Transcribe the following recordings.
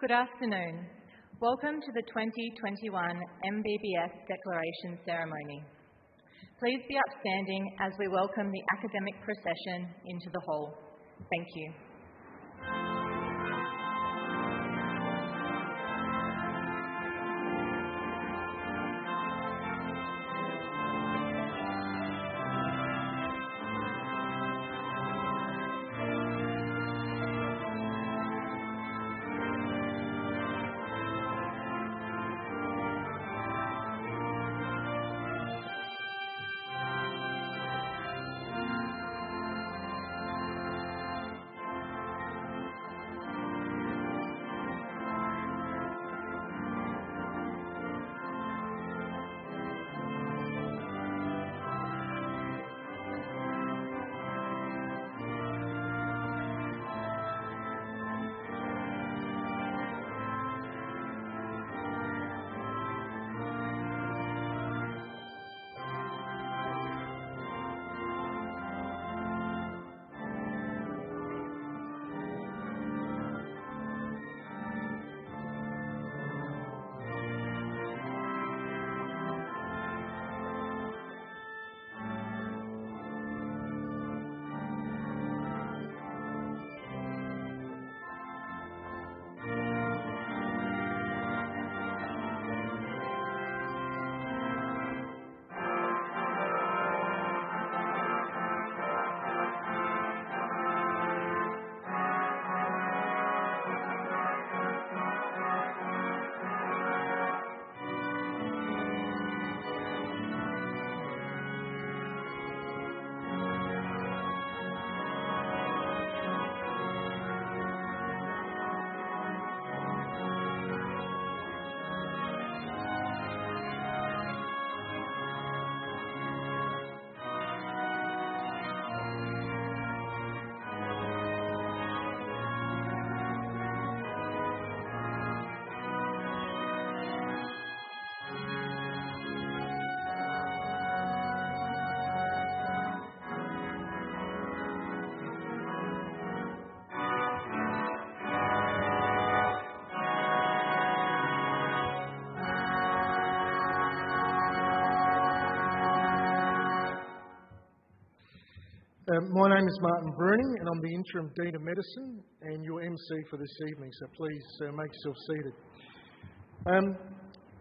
Good afternoon. Welcome to the 2021 MBBS Declaration Ceremony. Please be upstanding as we welcome the academic procession into the hall. Thank you. My name is Martin Bruning and I'm the Interim Dean of Medicine and your MC for this evening, so please make yourself seated.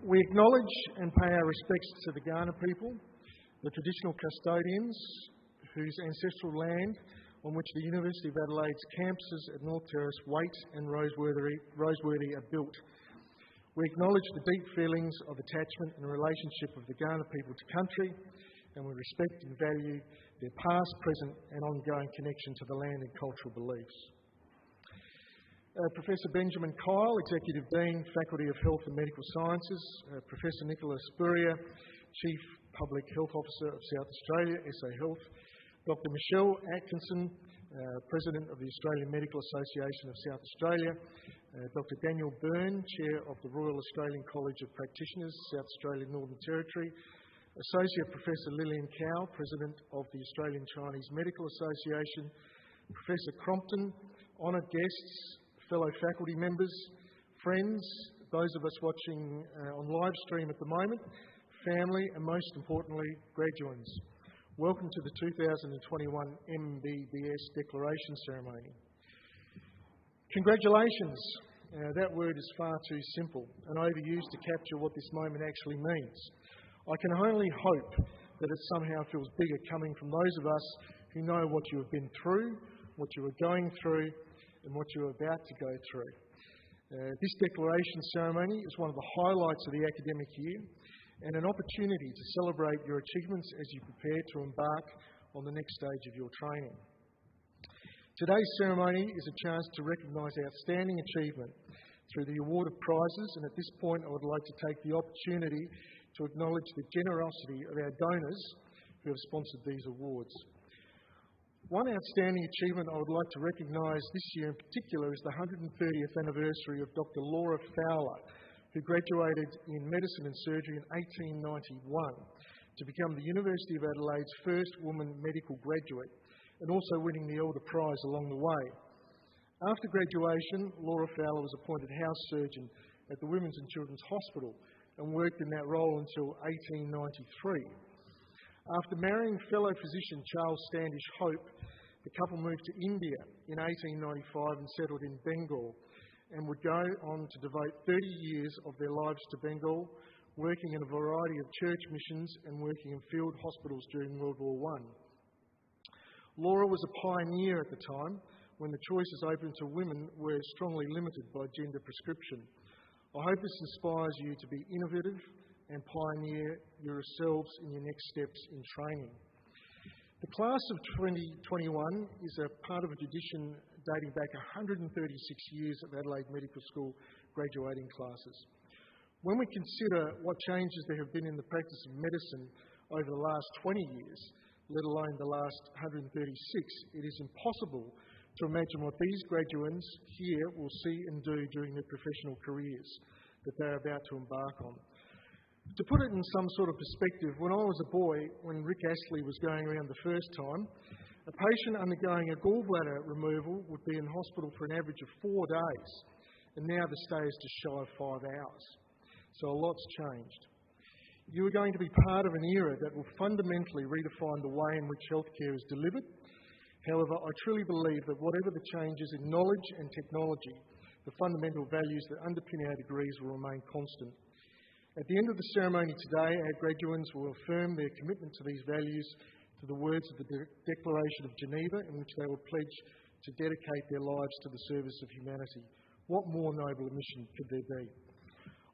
We acknowledge and pay our respects to the Kaurna people, the traditional custodians whose ancestral land on which the University of Adelaide's campuses at North Terrace, Waite and Roseworthy are built. We acknowledge the deep feelings of attachment and relationship of the Kaurna people to country, and we respect and value their past, present and ongoing connection to the land and cultural beliefs. Professor Benjamin Kyle, Executive Dean, Faculty of Health and Medical Sciences, Professor Nicola Spurrier, Chief Public Health Officer of South Australia, SA Health, Dr Michelle Atkinson, President of the Australian Medical Association of South Australia, Dr Daniel Byrne, Chair of the Royal Australian College of Practitioners, South Australian Northern Territory, Associate Professor Lillian Cow, President of the Australian Chinese Medical Association, Professor Crompton, honoured guests, fellow faculty members, friends, those of us watching on live stream at the moment, family and most importantly, graduates. Welcome to the 2021 MBBS Declaration Ceremony. Congratulations. That word is far too simple and overused to capture what this moment actually means. I can only hope that it somehow feels bigger coming from those of us who know what you have been through, what you are going through, and what you are about to go through. This declaration ceremony is one of the highlights of the academic year and an opportunity to celebrate your achievements as you prepare to embark on the next stage of your training. Today's ceremony is a chance to recognise outstanding achievement through the award of prizes, and at this point I would like to take the opportunity to acknowledge the generosity of our donors who have sponsored these awards. One outstanding achievement I would like to recognise this year in particular is the 130th anniversary of Dr Laura Fowler, who graduated in medicine and surgery in 1891 to become the University of Adelaide's first woman medical graduate, and also winning the Elder Prize along the way. After graduation, Laura Fowler was appointed house surgeon at the Women's and Children's Hospital and worked in that role until 1893. After marrying fellow physician Charles Standish Hope, the couple moved to India in 1895 and settled in Bengal, and would go on to devote 30 years of their lives to Bengal, working in a variety of church missions and working in field hospitals during World War I. Laura was a pioneer at the time, when the choices open to women were strongly limited by gender prescription. I hope this inspires you to be innovative and pioneer yourselves in your next steps in training. The class of 2021 is a part of a tradition dating back 136 years of Adelaide Medical School graduating classes. When we consider what changes there have been in the practice of medicine over the last 20 years, let alone the last 136, it is impossible to imagine what these graduates here will see and do during their professional careers that they're about to embark on. To put it in some sort of perspective, when I was a boy, when Rick Astley was going around the first time, a patient undergoing a gallbladder removal would be in hospital for an average of 4 days, and now the stay is just shy of 5 hours. So a lot's changed. You are going to be part of an era that will fundamentally redefine the way in which healthcare is delivered. However, I truly believe that whatever the changes in knowledge and technology, the fundamental values that underpin our degrees will remain constant. At the end of the ceremony today, our graduates will affirm their commitment to these values to the words of the Declaration of Geneva, in which they will pledge to dedicate their lives to the service of humanity. What more noble a mission could there be?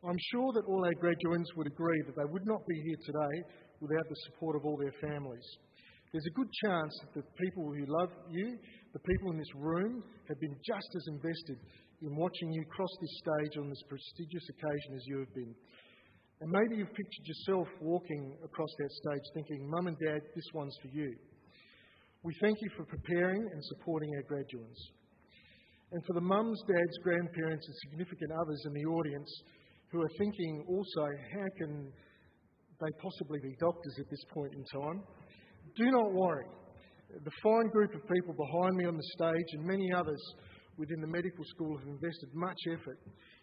I'm sure that all our graduates would agree that they would not be here today without the support of all their families. There's a good chance that the people who love you, the people in this room, have been just as invested in watching you cross this stage on this prestigious occasion as you have been. And maybe you've pictured yourself walking across that stage thinking, Mum and Dad, this one's for you. We thank you for preparing and supporting our graduates. And for the mums, dads, grandparents and significant others in the audience who are thinking also, how can they possibly be doctors at this point in time? Do not worry. The fine group of people behind me on the stage and many others within the medical school have invested much effort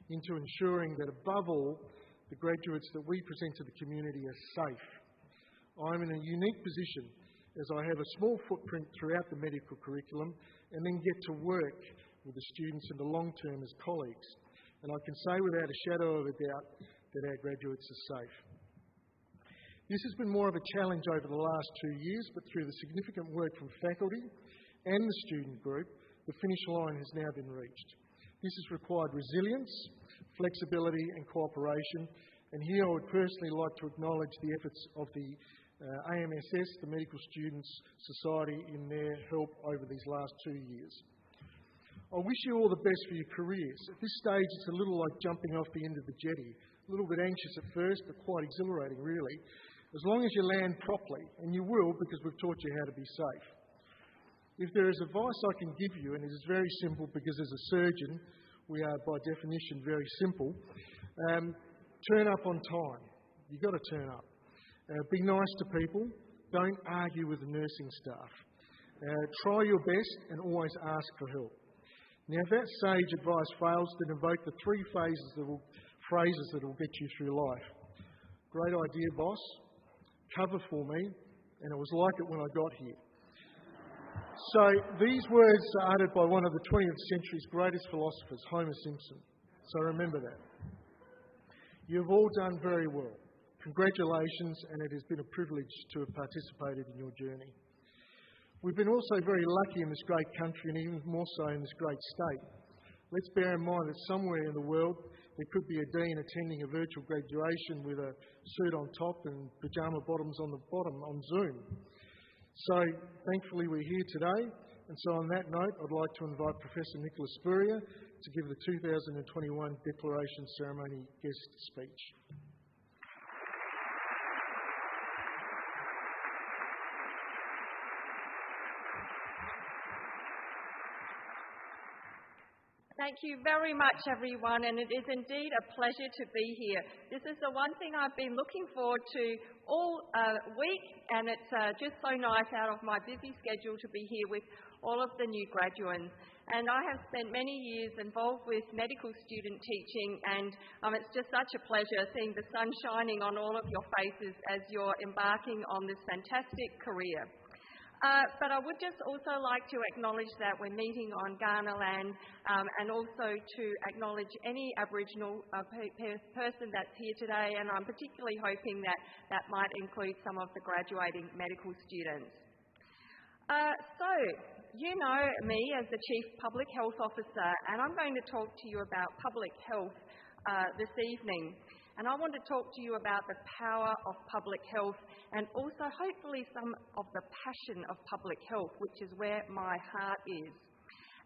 into ensuring that above all, the graduates that we present to the community are safe. I'm in a unique position as I have a small footprint throughout the medical curriculum and then get to work with the students in the long term as colleagues. And I can say without a shadow of a doubt that our graduates are safe. This has been more of a challenge over the last 2 years, but through the significant work from faculty and the student group, the finish line has now been reached. This has required resilience, flexibility and cooperation, and here I would personally like to acknowledge the efforts of the AMSS, the Medical Students Society, in their help over these last 2 years. I wish you all the best for your careers. At this stage, it's a little like jumping off the end of the jetty. A little bit anxious at first, but quite exhilarating, really. As long as you land properly, and you will because we've taught you how to be safe. If there is advice I can give you, and it is very simple because as a surgeon, we are by definition very simple, turn up on time. You've got to turn up. Be nice to people. Don't argue with the nursing staff. Try your best and always ask for help. Now, if that sage advice fails, then invoke the 3 phrases that will get you through life. Great idea, boss. Cover for me, and it was like it when I got here. So these words are uttered by one of the 20th century's greatest philosophers, Homer Simpson. So remember that. You have all done very well. Congratulations, and it has been a privilege to have participated in your journey. We've been also very lucky in this great country and even more so in this great state. Let's bear in mind that somewhere in the world there could be a dean attending a virtual graduation with a suit on top and pyjama bottoms on the bottom on Zoom. So thankfully we're here today, and so on that note I'd like to invite Professor Nicola Spurrier to give the 2021 Declaration Ceremony guest speech. Thank you very much, everyone, and it is indeed a pleasure to be here. This is the one thing I've been looking forward to all week, and it's just so nice out of my busy schedule to be here with all of the new graduates. And I have spent many years involved with medical student teaching, and it's just such a pleasure seeing the sun shining on all of your faces as you're embarking on this fantastic career. But I would just also like to acknowledge that we're meeting on Kaurna land, and also to acknowledge any Aboriginal person that's here today, and I'm particularly hoping that that might include some of the graduating medical students. So, you know me as the Chief Public Health Officer, and I'm going to talk to you about public health this evening. And I want to talk to you about the power of public health and also hopefully some of the passion of public health, which is where my heart is.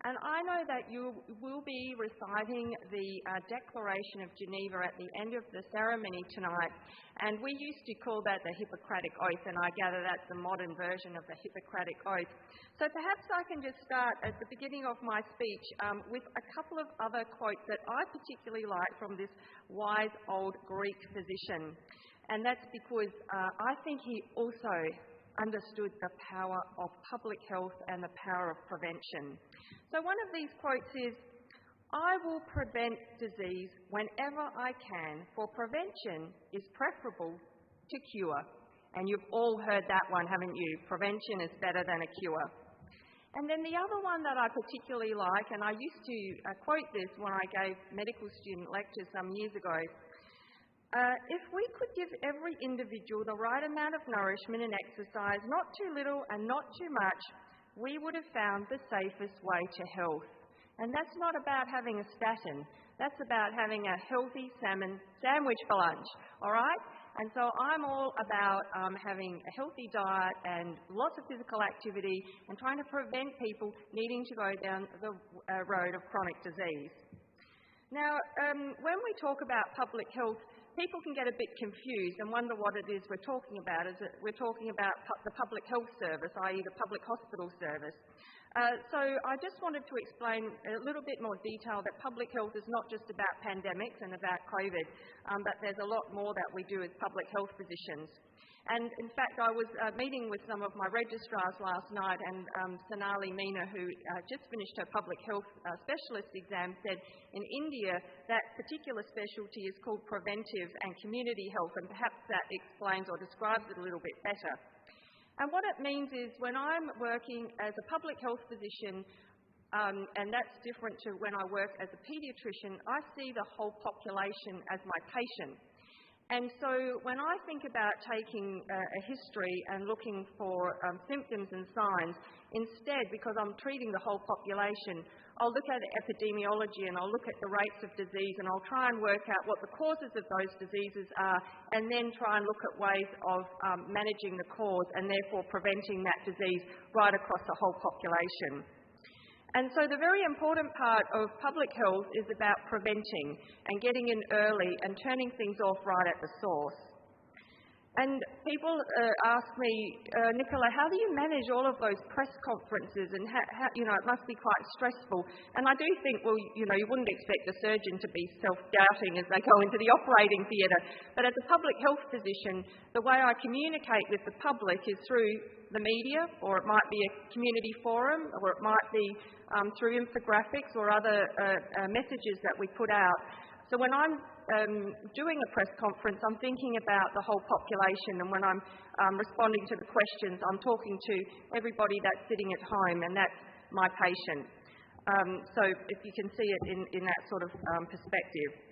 And I know that you will be reciting the Declaration of Geneva at the end of the ceremony tonight, and we used to call that the Hippocratic Oath, and I gather that's the modern version of the Hippocratic Oath. So perhaps I can just start at the beginning of my speech with a couple of other quotes that I particularly like from this wise old Greek physician, and that's because I think he also understood the power of public health and the power of prevention. So one of these quotes is, "I will prevent disease whenever I can, for prevention is preferable to cure." And you've all heard that one, haven't you? Prevention is better than a cure. And then the other one that I particularly like, and I used to quote this when I gave medical student lectures some years ago, "If we could give every individual the right amount of nourishment and exercise, not too little and not too much, we would have found the safest way to health." And that's not about having a statin. That's about having a healthy salmon sandwich for lunch, all right? And so I'm all about having a healthy diet and lots of physical activity and trying to prevent people needing to go down the road of chronic disease. Now, when we talk about public health, people can get a bit confused and wonder what it is we're talking about. Is it we're talking about the public health service, i.e. the public hospital service. So I just wanted to explain a little bit more detail that public health is not just about pandemics and about COVID, but there's a lot more that we do as public health physicians. And in fact, I was meeting with some of my registrars last night, and Sonali Meena, who just finished her public health specialist exam, said in India that particular specialty is called preventive and community health, and perhaps that explains or describes it a little bit better. And what it means is when I'm working as a public health physician, and that's different to when I work as a paediatrician, I see the whole population as my patient. And so when I think about taking a history and looking for symptoms and signs, instead, because I'm treating the whole population, I'll look at epidemiology and I'll look at the rates of disease and I'll try and work out what the causes of those diseases are, and then try and look at ways of managing the cause and therefore preventing that disease right across the whole population. And so the very important part of public health is about preventing and getting in early and turning things off right at the source. And people ask me, "Nicola, how do you manage all of those press conferences? And how, it must be quite stressful." And I do think, well, you wouldn't expect a surgeon to be self-doubting as they go into the operating theatre. But as a public health physician, the way I communicate with the public is through the media, or it might be a community forum, or it might be through infographics or other messages that we put out. So when I'm doing a press conference, I'm thinking about the whole population, and when I'm responding to the questions, I'm talking to everybody that's sitting at home, and that's my patient. So if you can see it in that sort of perspective.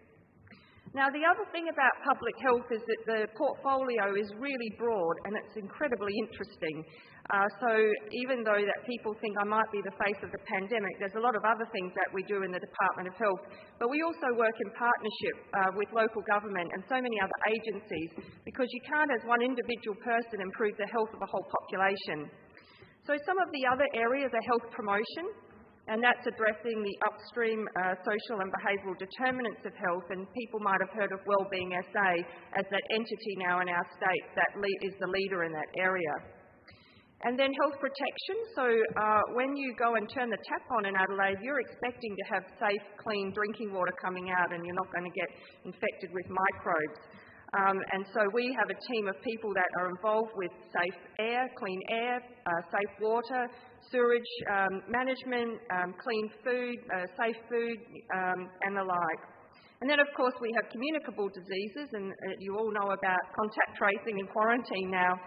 Now, the other thing about public health is that the portfolio is really broad and it's incredibly interesting. So even though that people think I might be the face of the pandemic, there's a lot of other things that we do in the Department of Health. But we also work in partnership with local government and so many other agencies, because you can't, as one individual person, improve the health of a whole population. So some of the other areas are health promotion, and that's addressing the upstream social and behavioural determinants of health, and people might have heard of Wellbeing SA as that entity now in our state that is the leader in that area. And then health protection. So when you go and turn the tap on in Adelaide, you're expecting to have safe, clean drinking water coming out, and you're not going to get infected with microbes. And so we have a team of people that are involved with safe air, clean air, safe water, sewerage management, clean food, safe food, and the like. And then, of course, we have communicable diseases, and you all know about contact tracing and quarantine now,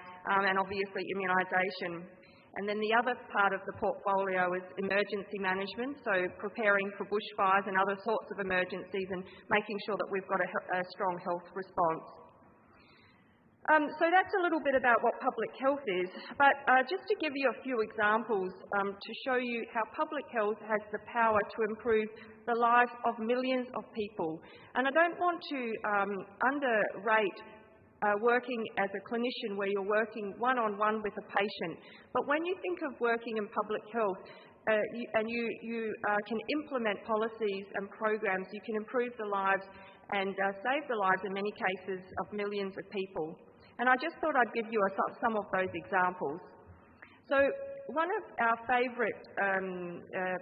and obviously immunisation. And then the other part of the portfolio is emergency management, so preparing for bushfires and other sorts of emergencies and making sure that we've got a strong health response. So that's a little bit about what public health is, but just to give you a few examples to show you how public health has the power to improve the lives of millions of people. And I don't want to underrate working as a clinician where you're working one-on-one with a patient, but when you think of working in public health, you can implement policies and programs, you can improve the lives and save the lives in many cases of millions of people. And I just thought I'd give you some of those examples. So one of our favourite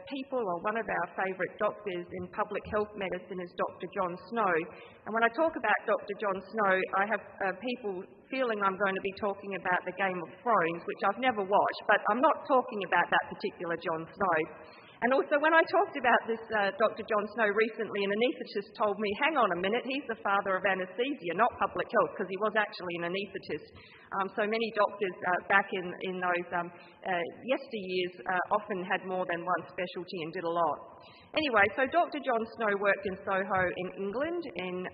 people, or one of our favourite doctors in public health medicine is Dr. John Snow. And when I talk about Dr. John Snow, I have people feeling I'm going to be talking about the Game of Thrones, which I've never watched, but I'm not talking about that particular John Snow. And also, when I talked about this Dr. John Snow recently, an anaesthetist told me, hang on a minute, he's the father of anaesthesia, not public health, because he was actually an anaesthetist. So many doctors back in those yesteryears often had more than one specialty and did a lot. Anyway, so Dr. John Snow worked in Soho in England. In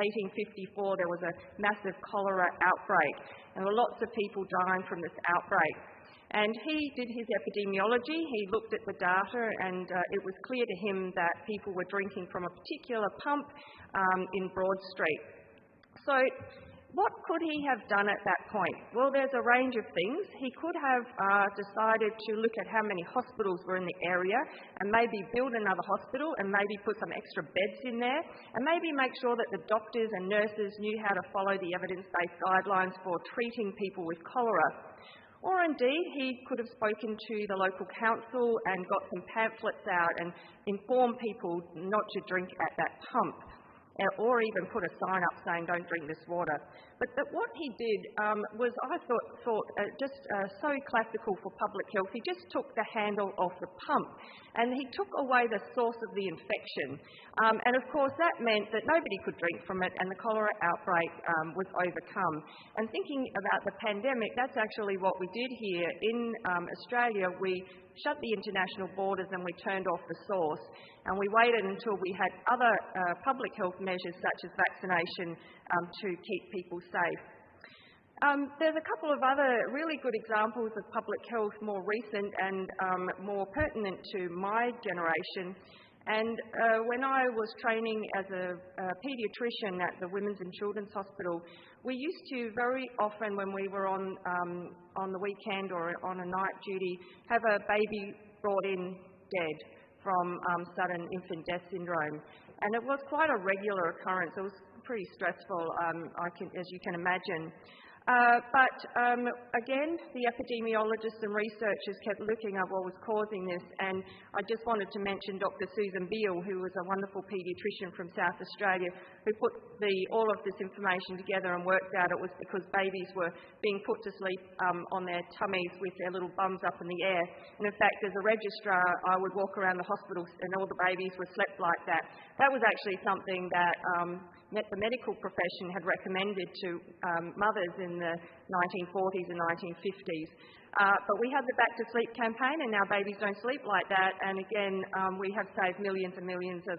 1854, there was a massive cholera outbreak, and there were lots of people dying from this outbreak. And he did his epidemiology, he looked at the data, and it was clear to him that people were drinking from a particular pump in Broad Street. So what could he have done at that point? Well, there's a range of things. He could have decided to look at how many hospitals were in the area and maybe build another hospital and maybe put some extra beds in there and maybe make sure that the doctors and nurses knew how to follow the evidence-based guidelines for treating people with cholera. Or indeed, he could have spoken to the local council and got some pamphlets out and informed people not to drink at that pump, or even put a sign up saying, don't drink this water. But what he did was, I thought just so classical for public health. He just took the handle off the pump and he took away the source of the infection. And of course that meant that nobody could drink from it and the cholera outbreak was overcome. And thinking about the pandemic, that's actually what we did here in Australia. We shut the international borders and we turned off the source, and we waited until we had other public health measures such as vaccination to keep people safe. There's a couple of other really good examples of public health, more recent and more pertinent to my generation. And when I was training as a paediatrician at the Women's and Children's Hospital, we used to very often, when we were on the weekend or on a night duty, have a baby brought in dead from sudden infant death syndrome. And it was quite a regular occurrence. It was pretty stressful, as you can imagine. But again, the epidemiologists and researchers kept looking at what was causing this, and I just wanted to mention Dr. Susan Beale, who was a wonderful paediatrician from South Australia, who put all of this information together and worked out it was because babies were being put to sleep on their tummies with their little bums up in the air. And in fact, as a registrar, I would walk around the hospital and all the babies were slept like that. That was actually something that the medical profession had recommended to mothers in the 1940s and 1950s. But we had the Back to Sleep campaign, and now babies don't sleep like that. And again, we have saved millions and millions of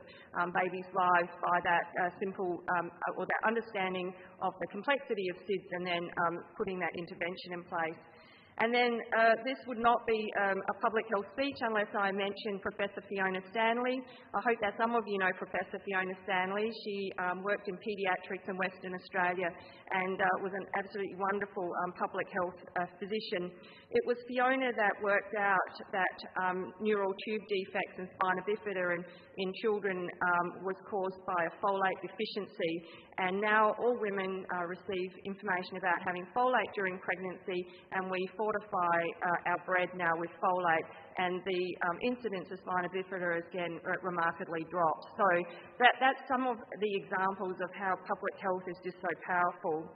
babies' lives by that simple or that understanding of the complexity of SIDS and then putting that intervention in place. And then this would not be a public health speech unless I mention Professor Fiona Stanley. I hope that some of you know Professor Fiona Stanley. She worked in Pediatrics in Western Australia and was an absolutely wonderful public health physician. It was Fiona that worked out that neural tube defects in spina bifida in children was caused by a folate deficiency, and now all women receive information about having folate during pregnancy, and we fortify our bread now with folate, and the incidence of spina bifida has again remarkably dropped. So that's some of the examples of how public health is just so powerful.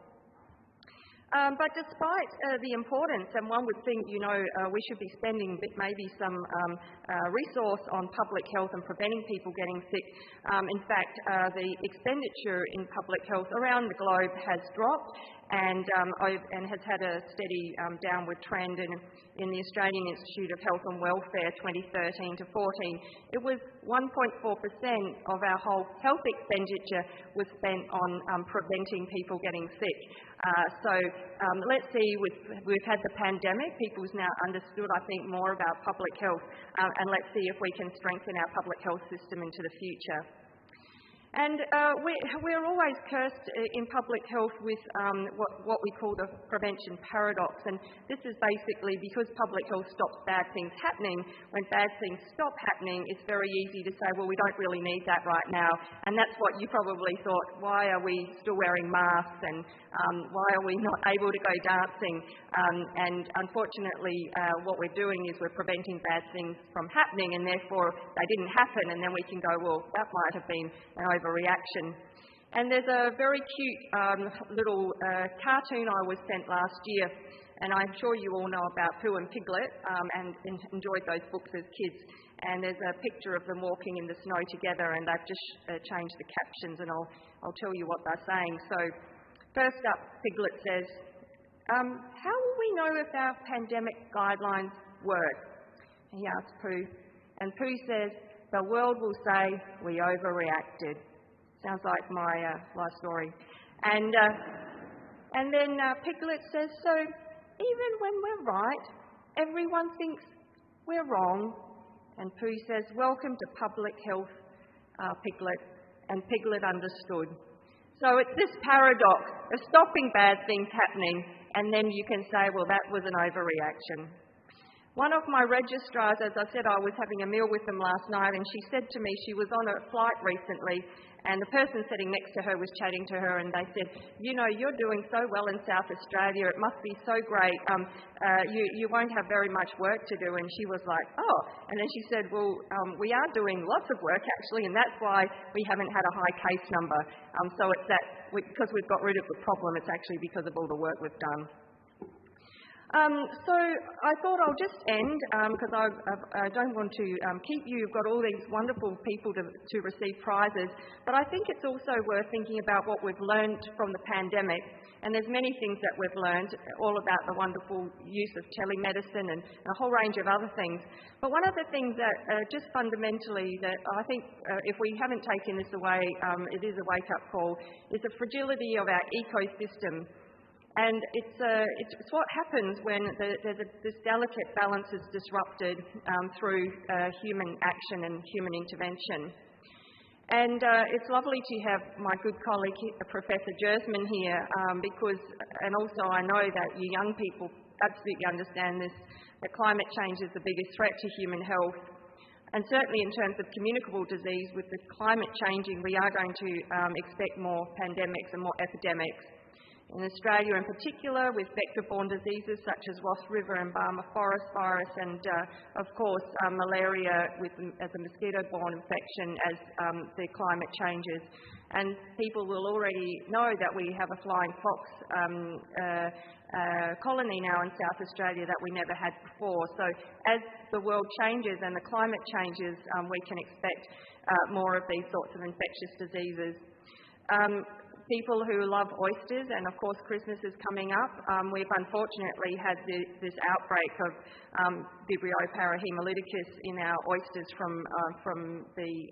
But despite the importance, and one would think, we should be spending maybe some resource on public health and preventing people getting sick. In fact, the expenditure in public health around the globe has dropped and has had a steady downward trend. And in the Australian Institute of Health and Welfare 2013 to 14, it was 1.4% of our whole health expenditure was spent on preventing people getting sick. So let's see, we've had the pandemic, people's now understood, I think, more about public health, and let's see if we can strengthen our public health system into the future. And we're always cursed in public health with what we call the prevention paradox, and this is basically because public health stops bad things happening. When bad things stop happening, it's very easy to say, well, we don't really need that right now, and that's what you probably thought. Why are we still wearing masks, and why are we not able to go dancing? And unfortunately, what we're doing is we're preventing bad things from happening, and therefore they didn't happen, and then we can go, well, that might have been an overreaction. And there's a very cute little cartoon I was sent last year, and I'm sure you all know about Pooh and Piglet and enjoyed those books as kids. And there's a picture of them walking in the snow together, and they've just changed the captions, and I'll tell you what they're saying. So first up, Piglet says, how will we know if our pandemic guidelines work? He asks Pooh, and Pooh says, the world will say we overreacted. Sounds like my life story. And then Piglet says, so even when we're right, everyone thinks we're wrong. And Pooh says, welcome to public health, Piglet. And Piglet understood. So it's this paradox of stopping bad things happening, and then you can say, well, that was an overreaction. One of my registrars, as I said, I was having a meal with them last night, and she said to me she was on a flight recently, and the person sitting next to her was chatting to her, and they said, you're doing so well in South Australia, it must be so great, you won't have very much work to do. And she was like, oh, and then she said, well, we are doing lots of work actually, and that's why we haven't had a high case number. So it's that, because we've got rid of the problem, it's actually because of all the work we've done. So I thought I'll just end, because I don't want to keep you. You've got all these wonderful people to receive prizes, but I think it's also worth thinking about what we've learned from the pandemic. And there's many things that we've learned, all about the wonderful use of telemedicine and a whole range of other things. But one of the things that just fundamentally that I think if we haven't taken this away, it is a wake-up call, is the fragility of our ecosystem. And it's what happens when this delicate balance is disrupted through human action and human intervention. And it's lovely to have my good colleague, Professor Gersman, here, and also I know that you young people absolutely understand this, that climate change is the biggest threat to human health. And certainly in terms of communicable disease, with the climate changing, we are going to expect more pandemics and more epidemics. In Australia in particular, with vector-borne diseases such as Ross River and Barmah Forest virus, and of course malaria as a mosquito-borne infection as the climate changes. And people will already know that we have a flying fox colony now in South Australia that we never had before. So as the world changes and the climate changes, we can expect more of these sorts of infectious diseases. People who love oysters, and of course Christmas is coming up, we've unfortunately had this outbreak of Vibrio parahemolyticus in our oysters from the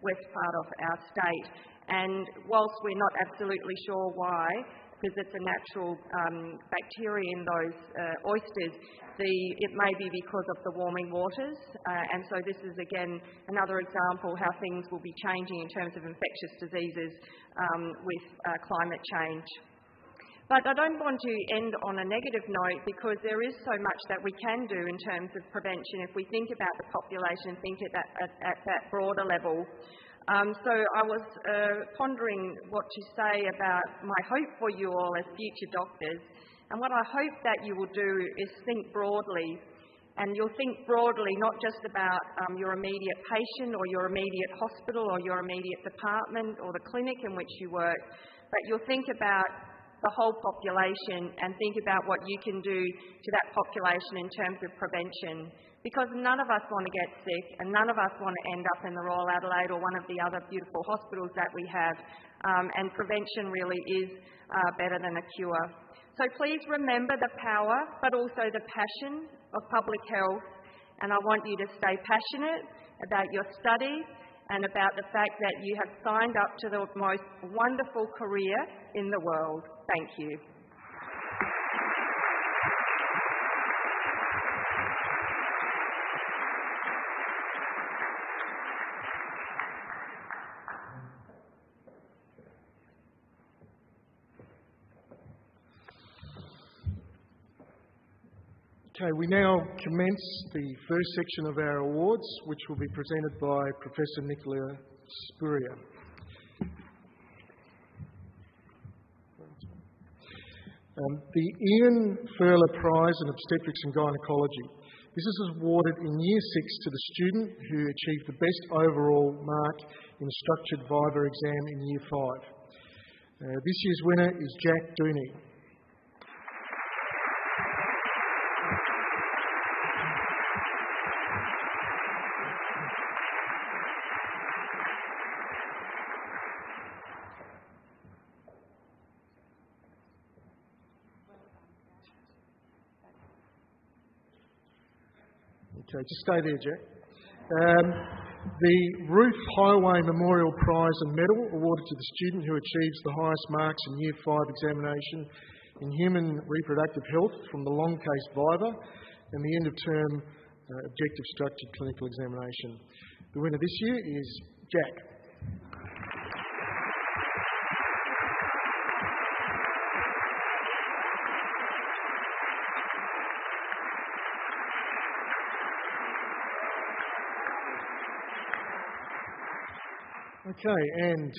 west part of our state. And whilst we're not absolutely sure why, because it's a natural bacteria in those oysters, it may be because of the warming waters, and so this is again another example how things will be changing in terms of infectious diseases with climate change. But I don't want to end on a negative note, because there is so much that we can do in terms of prevention if we think about the population and think at that broader level. So I was pondering what to say about my hope for you all as future doctors. And what I hope that you will do is think broadly. And you'll think broadly not just about your immediate patient or your immediate hospital or your immediate department or the clinic in which you work, but you'll think about the whole population and think about what you can do to that population in terms of prevention. Because none of us want to get sick and none of us want to end up in the Royal Adelaide or one of the other beautiful hospitals that we have. And prevention really is better than a cure. So please remember the power, but also the passion of public health. And I want you to stay passionate about your studies and about the fact that you have signed up to the most wonderful career in the world. Thank you. Okay, we now commence the first section of our awards, which will be presented by Professor Nicola Spurrier. The Ian Furler Prize in Obstetrics and Gynecology. This is awarded in Year 6 to the student who achieved the best overall mark in a structured Viva exam in Year 5. This year's winner is Jack Dooney. Okay, just stay there, Jack. The Ruth Highway Memorial Prize and Medal awarded to the student who achieves the highest marks in Year 5 examination in Human Reproductive Health from the long case Viva and the end of term objective structured clinical examination. The winner this year is Jack. Okay, and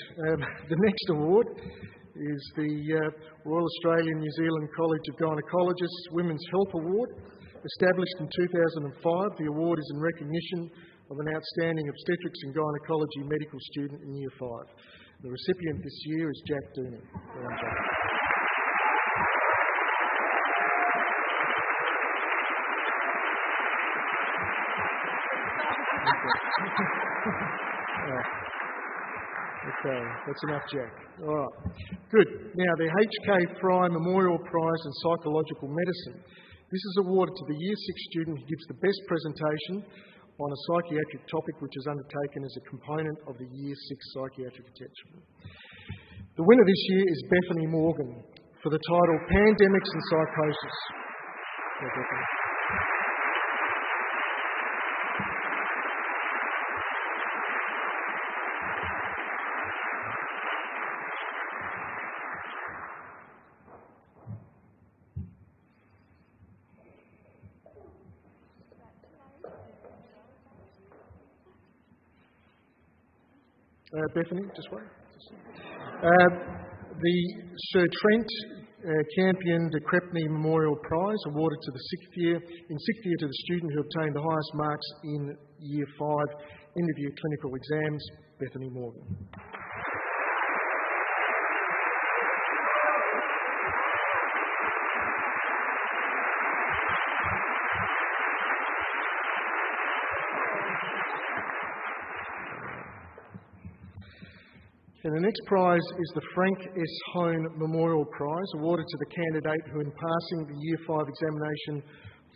the next award is the Royal Australian New Zealand College of Gynaecologists Women's Health Award. Established in 2005, the award is in recognition of an outstanding obstetrics and gynaecology medical student in Year 5. The recipient this year is Jack Dooney. Well done, Jack. Okay, that's enough, Jack. All right, good. Now, the HK Fry Memorial Prize in Psychological Medicine. This is awarded to the Year 6 student who gives the best presentation on a psychiatric topic which is undertaken as a component of the Year 6 psychiatric attachment. The winner this year is Bethany Morgan for the title Pandemics and Psychosis. Yeah, Bethany. Bethany, just wait. The Sir Trent Campion de Crepney Memorial Prize awarded to the sixth year to the student who obtained the highest marks in Year 5 end-of-year clinical exams, Bethany Morgan. And the next prize is the Frank S. Hone Memorial Prize, awarded to the candidate who, in passing the Year 5 examination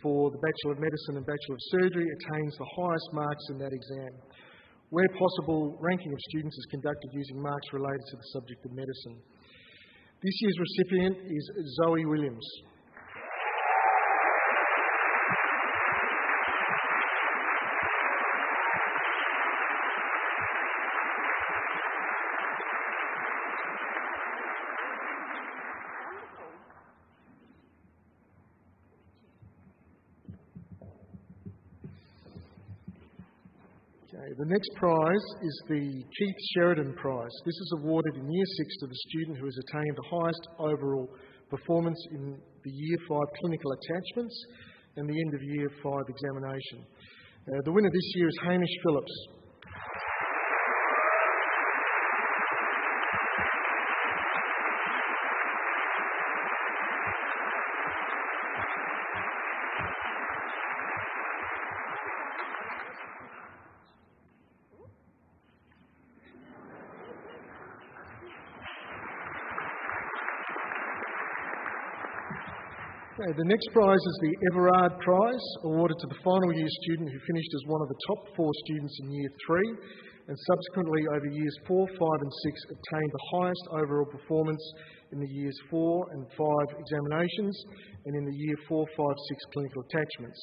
for the Bachelor of Medicine and Bachelor of Surgery, attains the highest marks in that exam. Where possible, ranking of students is conducted using marks related to the subject of medicine. This year's recipient is Zoe Williams. The next prize is the Keith Sheridan Prize. This is awarded in Year 6 to the student who has attained the highest overall performance in the Year 5 clinical attachments and the end of Year 5 examination. The winner this year is Hamish Phillips. The next prize is the Everard Prize, awarded to the final year student who finished as one of the top 4 students in Year 3 and subsequently over Years 4, 5 and 6 obtained the highest overall performance in the Years 4 and 5 examinations and in the Year 4, 5, 6 clinical attachments.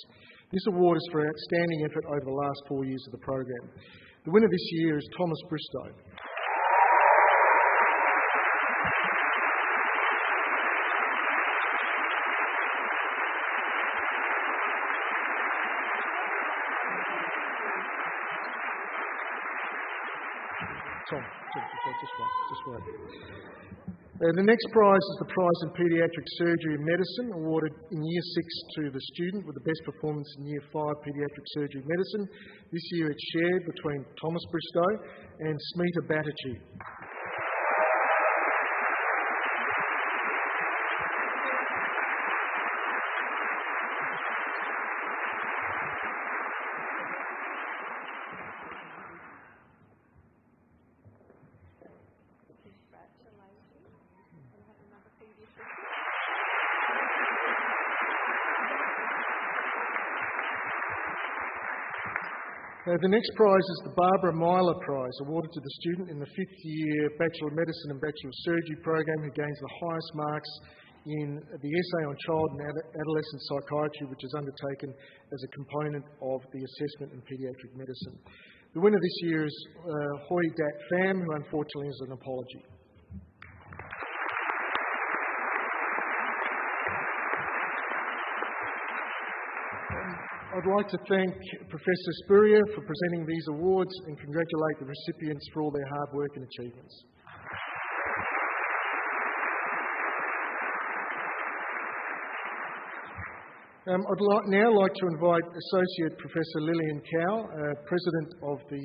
This award is for outstanding effort over the last 4 years of the program. The winner this year is Thomas Bristow. Just wait. The next prize is the prize in Pediatric Surgery and Medicine, awarded in Year 6 to the student with the best performance in Year 5 Pediatric Surgery and Medicine. This year it's shared between Thomas Bristow and Smita Batterjee. The next prize is the Barbara Myler Prize, awarded to the student in the 5th year Bachelor of Medicine and Bachelor of Surgery program who gains the highest marks in the essay on child and adolescent psychiatry, which is undertaken as a component of the assessment in paediatric medicine. The winner this year is Hoi Dat Pham, who unfortunately is an apology. I'd like to thank Professor Spurrier for presenting these awards and congratulate the recipients for all their hard work and achievements. I'd now like to invite Associate Professor Lillian Cow, President of the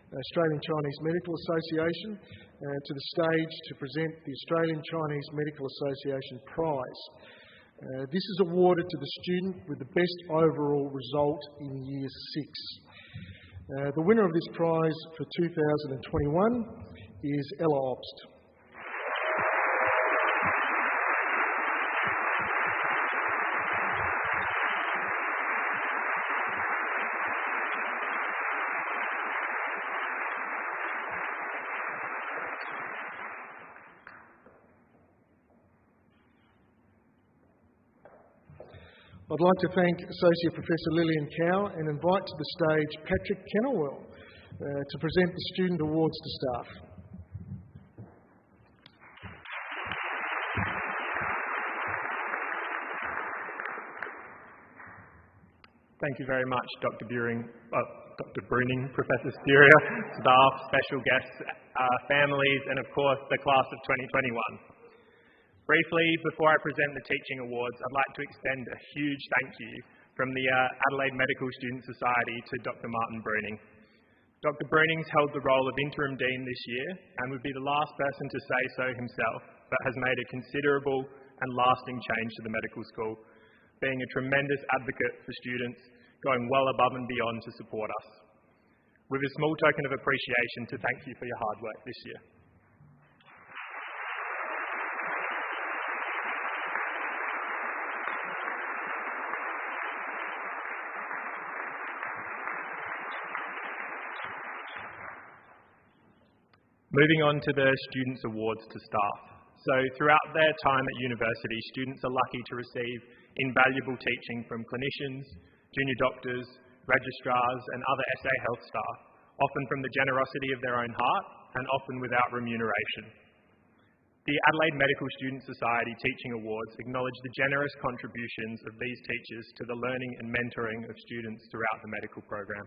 Australian Chinese Medical Association, to the stage to present the Australian Chinese Medical Association Prize. This is awarded to the student with the best overall result in Year 6. The winner of this prize for 2021 is Ella Obst. I'd like to thank Associate Professor Lillian Cow and invite to the stage Patrick Kennelwell to present the Student Awards to staff. Thank you very much, Dr. Bruning, Professor Spurrier, staff, special guests, families, and of course the class of 2021. Briefly, before I present the Teaching Awards, I'd like to extend a huge thank you from the Adelaide Medical Student Society to Dr. Martin Bruning. Dr. Bruning's held the role of Interim Dean this year and would be the last person to say so himself, but has made a considerable and lasting change to the medical school, being a tremendous advocate for students, going well above and beyond to support us. With a small token of appreciation to thank you for your hard work this year. Moving on to the Students' Awards to staff. So throughout their time at university, students are lucky to receive invaluable teaching from clinicians, junior doctors, registrars and other SA Health staff, often from the generosity of their own heart and often without remuneration. The Adelaide Medical Student Society Teaching Awards acknowledge the generous contributions of these teachers to the learning and mentoring of students throughout the medical program.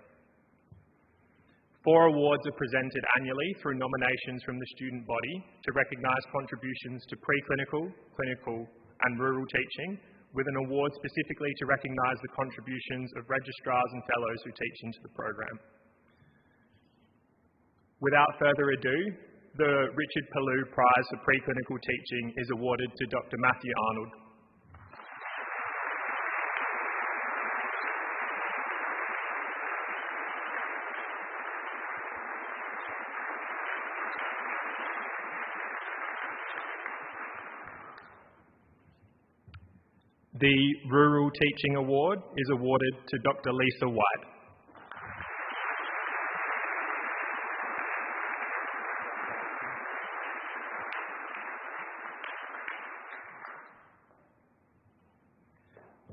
4 awards are presented annually through nominations from the student body to recognise contributions to preclinical, clinical and rural teaching, with an award specifically to recognise the contributions of registrars and fellows who teach into the program. Without further ado, the Richard Pellew Prize for Preclinical Teaching is awarded to Dr. Matthew Arnold. The Rural Teaching Award is awarded to Dr. Lisa White.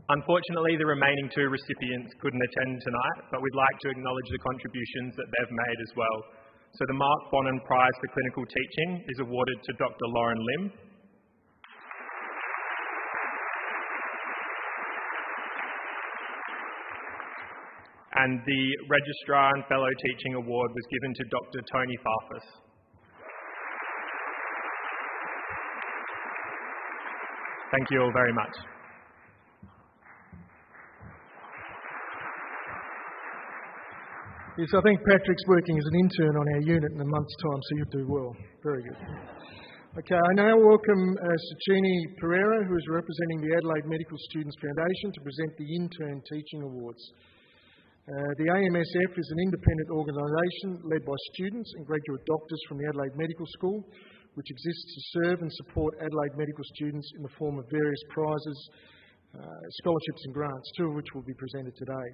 Unfortunately, the remaining two recipients couldn't attend tonight, but we'd like to acknowledge the contributions that they've made as well. So the Mark Bonnen Prize for Clinical Teaching is awarded to Dr. Lauren Lim. And the Registrar and Fellow Teaching Award was given to Dr. Tony Farfus. Thank you all very much. Yes, I think Patrick's working as an intern on our unit in a month's time, so you do well. Very good. Okay, I now welcome Sachini Pereira, who is representing the Adelaide Medical Students Foundation, to present the Intern Teaching Awards. The AMSF is an independent organisation led by students and graduate doctors from the Adelaide Medical School, which exists to serve and support Adelaide medical students in the form of various prizes, scholarships and grants, two of which will be presented today.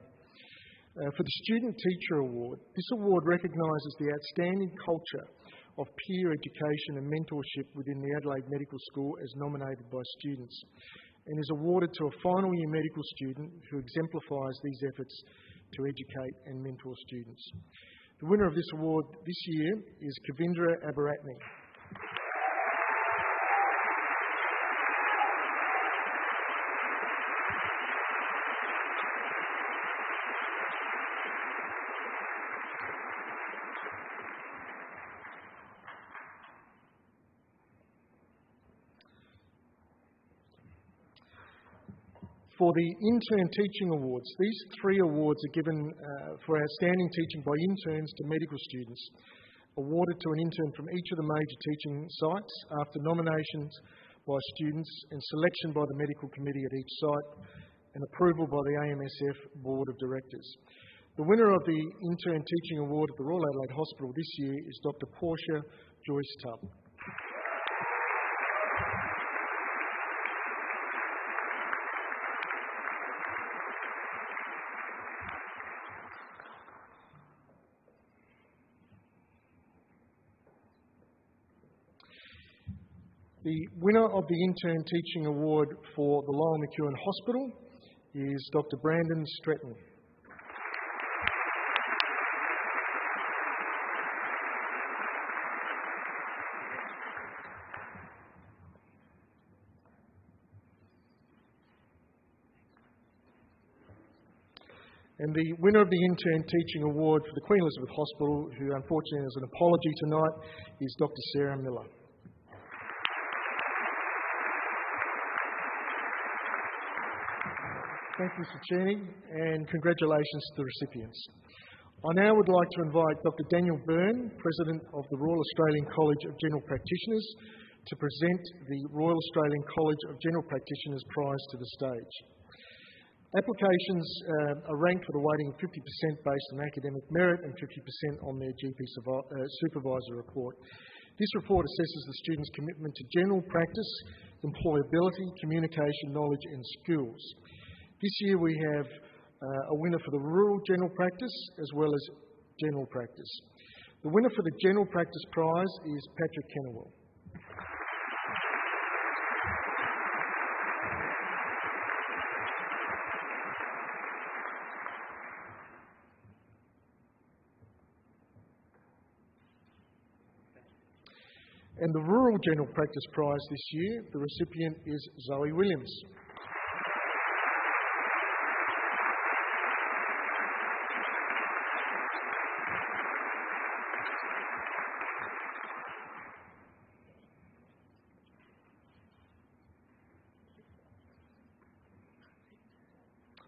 For the Student Teacher Award, this award recognises the outstanding culture of peer education and mentorship within the Adelaide Medical School as nominated by students, and is awarded to a final year medical student who exemplifies these efforts to educate and mentor students. The winner of this award this year is Kavindra Abaratne. For the Intern Teaching Awards, these three awards are given for outstanding teaching by interns to medical students, awarded to an intern from each of the major teaching sites after nominations by students and selection by the medical committee at each site and approval by the AMSF Board of Directors. The winner of the Intern Teaching Award at the Royal Adelaide Hospital this year is Dr. Portia Joyce Tubb. The winner of the Intern Teaching Award for the Lowell McEwen Hospital is Dr. Brandon Stretton. And the winner of the Intern Teaching Award for the Queen Elizabeth Hospital, who unfortunately has an apology tonight, is Dr. Sarah Miller. Thank you, Sachini, and congratulations to the recipients. I now would like to invite Dr. Daniel Byrne, President of the Royal Australian College of General Practitioners, to present the Royal Australian College of General Practitioners Prize to the stage. Applications are ranked with a weighting of 50% based on academic merit and 50% on their GP supervisor report. This report assesses the student's commitment to general practice, employability, communication, knowledge and skills. This year we have a winner for the rural general practice as well as general practice. The winner for the general practice prize is Patrick Kennewell. And the rural general practice prize this year, the recipient is Zoe Williams.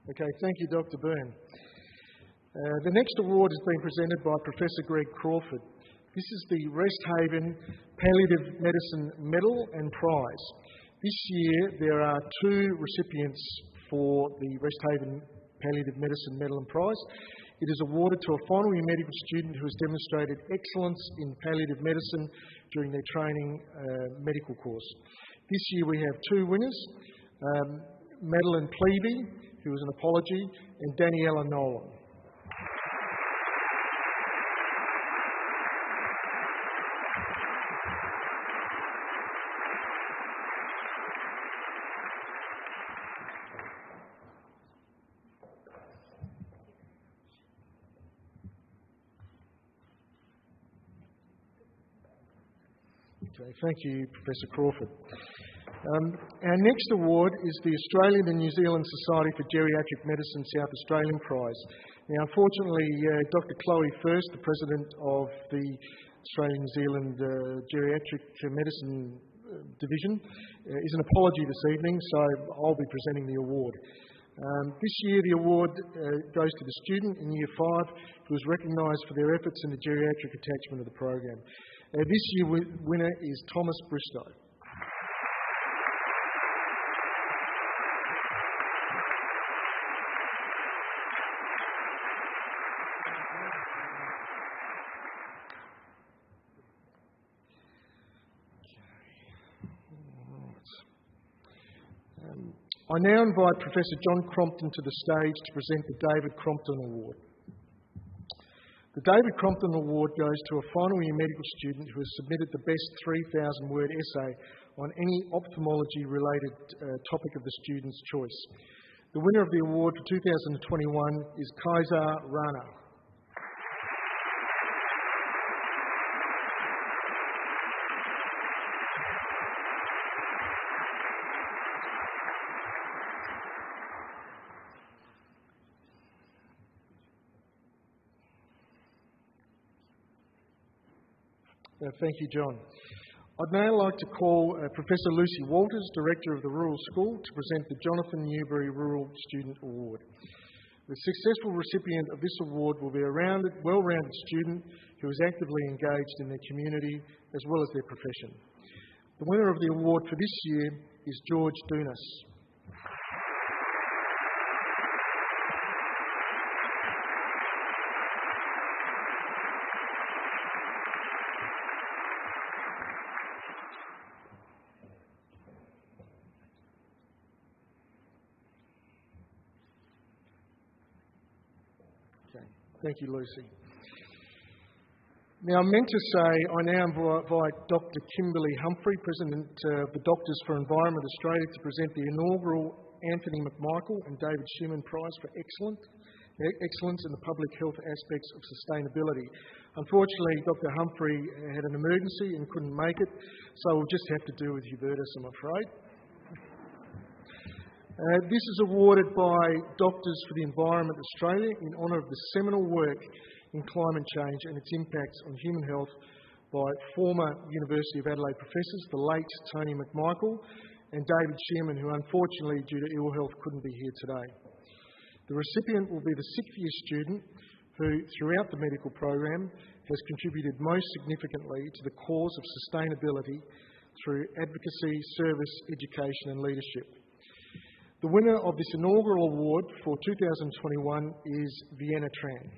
Okay, thank you, Dr. Byrne. The next award is being presented by Professor Greg Crawford. This is the Resthaven Palliative Medicine Medal and Prize. This year there are 2 recipients for the Resthaven Palliative Medicine Medal and Prize. It is awarded to a final year medical student who has demonstrated excellence in palliative medicine during their training medical course. This year we have 2 winners, Madeline Clevey, who was an apology, and Daniela Nolan. Okay, thank you, Professor Crawford. Our next award is the Australian and New Zealand Society for Geriatric Medicine South Australian Prize. Now, unfortunately, Dr. Chloe First, the President of the Australian New Zealand Geriatric Medicine Division, is an apology this evening, so I'll be presenting the award. This year the award goes to the student in Year 5 who was recognised for their efforts in the geriatric attachment of the program. This year's winner is Thomas Bristow. I now invite Professor John Crompton to the stage to present the David Crompton Award. The David Crompton Award goes to a final year medical student who has submitted the best 3,000-word essay on any ophthalmology-related topic of the student's choice. The winner of the award for 2021 is Kaiser Rana. Thank you, John. I'd now like to call Professor Lucy Walters, Director of the Rural School, to present the Jonathan Newbury Rural Student Award. The successful recipient of this award will be a well-rounded student who is actively engaged in their community as well as their profession. The winner of the award for this year is George Dunas. Thank you, Lucy. Now, I meant to say I now invite Dr. Kimberly Humphrey, President of the Doctors for Environment Australia, to present the inaugural Anthony McMichael and David Schumann Prize for Excellence in the Public Health Aspects of Sustainability. Unfortunately, Dr. Humphrey had an emergency and couldn't make it, so we'll just have to do with Hubertus, I'm afraid. This is awarded by Doctors for the Environment Australia in honour of the seminal work in climate change and its impacts on human health by former University of Adelaide professors, the late Tony McMichael and David Shearman, who unfortunately due to ill health couldn't be here today. The recipient will be the 6th year student who throughout the medical program has contributed most significantly to the cause of sustainability through advocacy, service, education and leadership. The winner of this inaugural award for 2021 is Vienna Tran.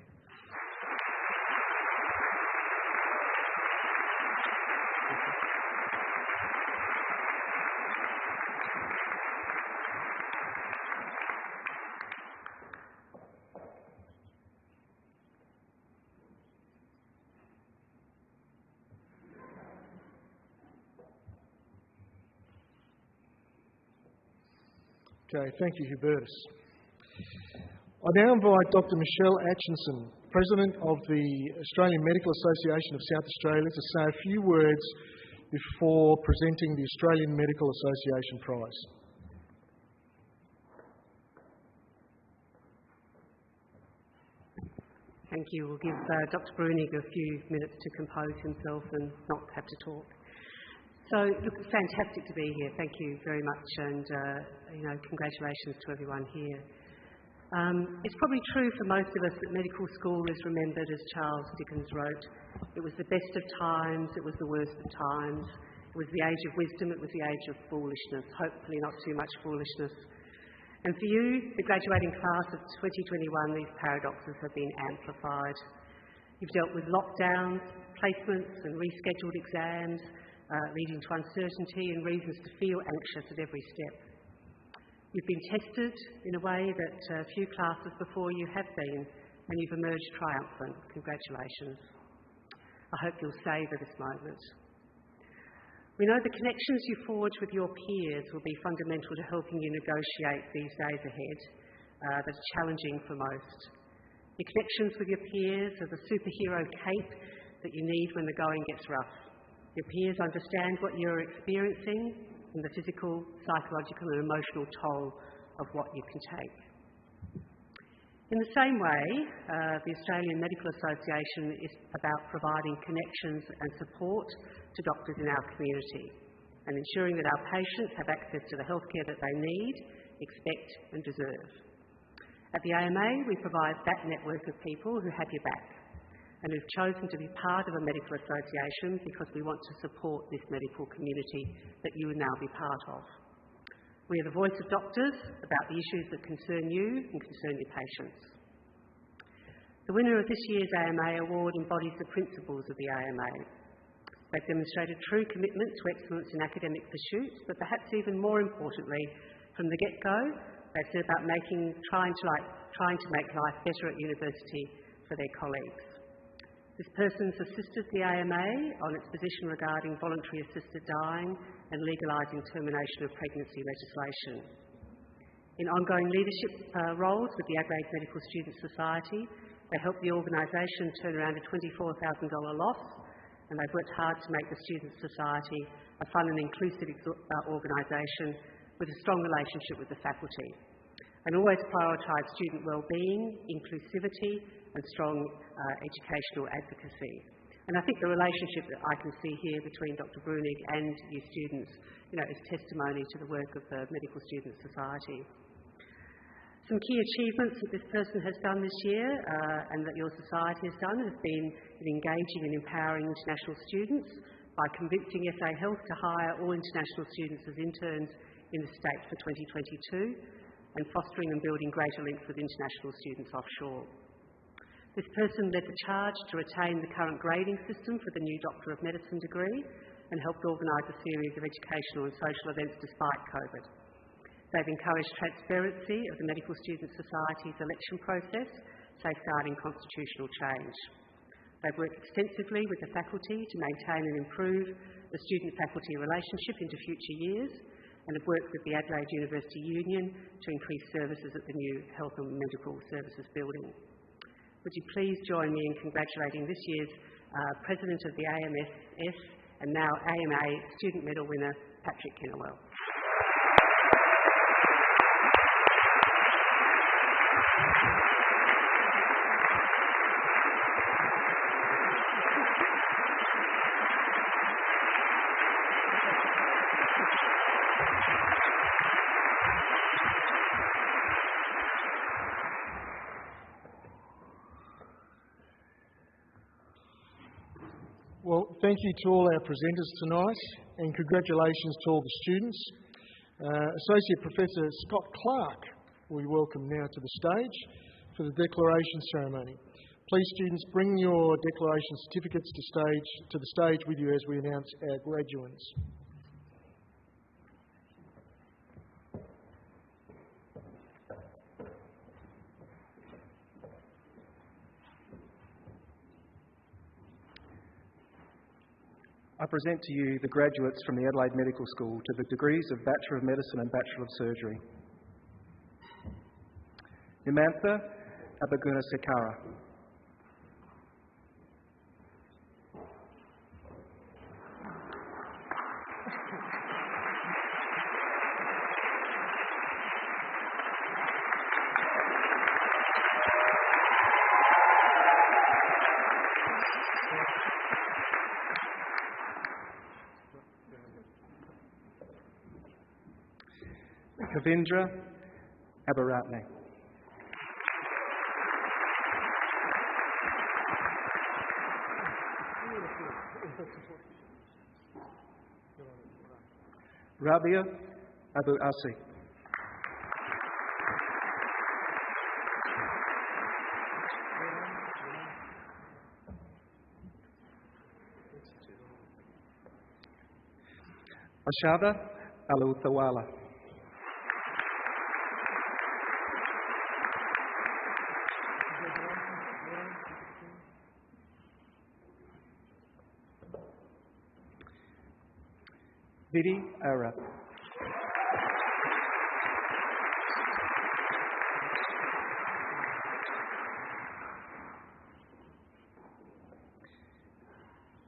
Okay, thank you, Hubertus. I now invite Dr. Michelle Atchison, President of the Australian Medical Association of South Australia, to say a few words before presenting the Australian Medical Association Prize. Thank you. We'll give Dr. Brunig a few minutes to compose himself and not have to talk. So, look, it's fantastic to be here. Thank you very much, and congratulations to everyone here. It's probably true for most of us that medical school is remembered as Charles Dickens wrote. It was the best of times, it was the worst of times. It was the age of wisdom, it was the age of foolishness. Hopefully not too much foolishness. And for you, the graduating class of 2021, these paradoxes have been amplified. You've dealt with lockdowns, placements and rescheduled exams, leading to uncertainty and reasons to feel anxious at every step. You've been tested in a way that few classes before you have been, and you've emerged triumphant. Congratulations. I hope you'll savour this moment. We know the connections you forge with your peers will be fundamental to helping you negotiate these days ahead that are challenging for most. Your connections with your peers are the superhero cape that you need when the going gets rough. Your peers understand what you're experiencing and the physical, psychological and emotional toll of what you can take. In the same way, the Australian Medical Association is about providing connections and support to doctors in our community and ensuring that our patients have access to the healthcare that they need, expect and deserve. At the AMA, we provide that network of people who have your back and who've chosen to be part of a medical association because we want to support this medical community that you will now be part of. We are the voice of doctors about the issues that concern you and concern your patients. The winner of this year's AMA award embodies the principles of the AMA. They've demonstrated true commitment to excellence in academic pursuits, but perhaps even more importantly, from the get-go, they've said about trying to make life better at university for their colleagues. This person's assisted the AMA on its position regarding voluntary assisted dying and legalising termination of pregnancy legislation. In ongoing leadership roles with the Adelaide Medical Students Society, they helped the organisation turn around a $24,000 loss, and they've worked hard to make the Students Society a fun and inclusive organisation with a strong relationship with the faculty, and always prioritise student wellbeing, inclusivity and strong educational advocacy. And I think the relationship that I can see here between Dr. Brunig and you students, is testimony to the work of the Medical Students Society. Some key achievements that this person has done this year and that your society has done has been in engaging and empowering international students by convincing SA Health to hire all international students as interns in the state for 2022 and fostering and building greater links with international students offshore. This person led the charge to retain the current grading system for the new Doctor of Medicine degree and helped organise a series of educational and social events despite COVID. They've encouraged transparency of the Medical Students Society's election process, safeguarding constitutional change. They've worked extensively with the faculty to maintain and improve the student-faculty relationship into future years and have worked with the Adelaide University Union to increase services at the new Health and Medical Services building. Would you please join me in congratulating this year's President of the AMSS and now AMA Student Medal winner, Patrick Kennewell. Well, thank you to all our presenters tonight and congratulations to all the students. Associate Professor Scott Clark we welcome now to the stage for the declaration ceremony. Please students, bring your declaration certificates to the stage with you as we announce our graduates. I present to you the graduates from the Adelaide Medical School to the degrees of Bachelor of Medicine and Bachelor of Surgery. Nimantha Abagunasekara. Kavindra Abaratne. Rabia Abu Asi. Ashada Al-Thawala. Vidi Ara.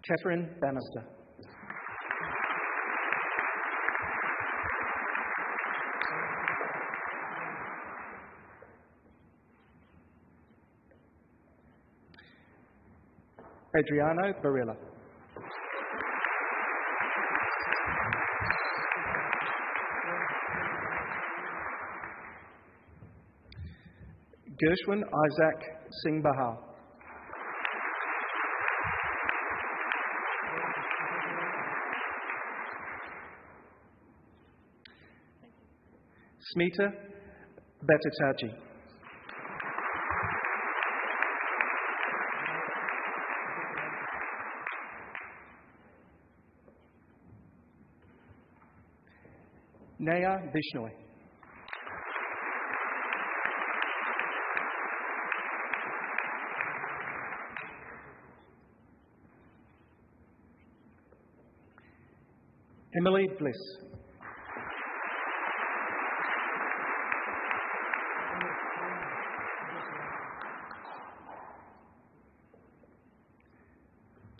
Catherine Bannister. Adriano Barilla. Gershwin Isaac Singh Bahal. Smita Bhattacharjee. Naya Bishnoi. Emily Bliss.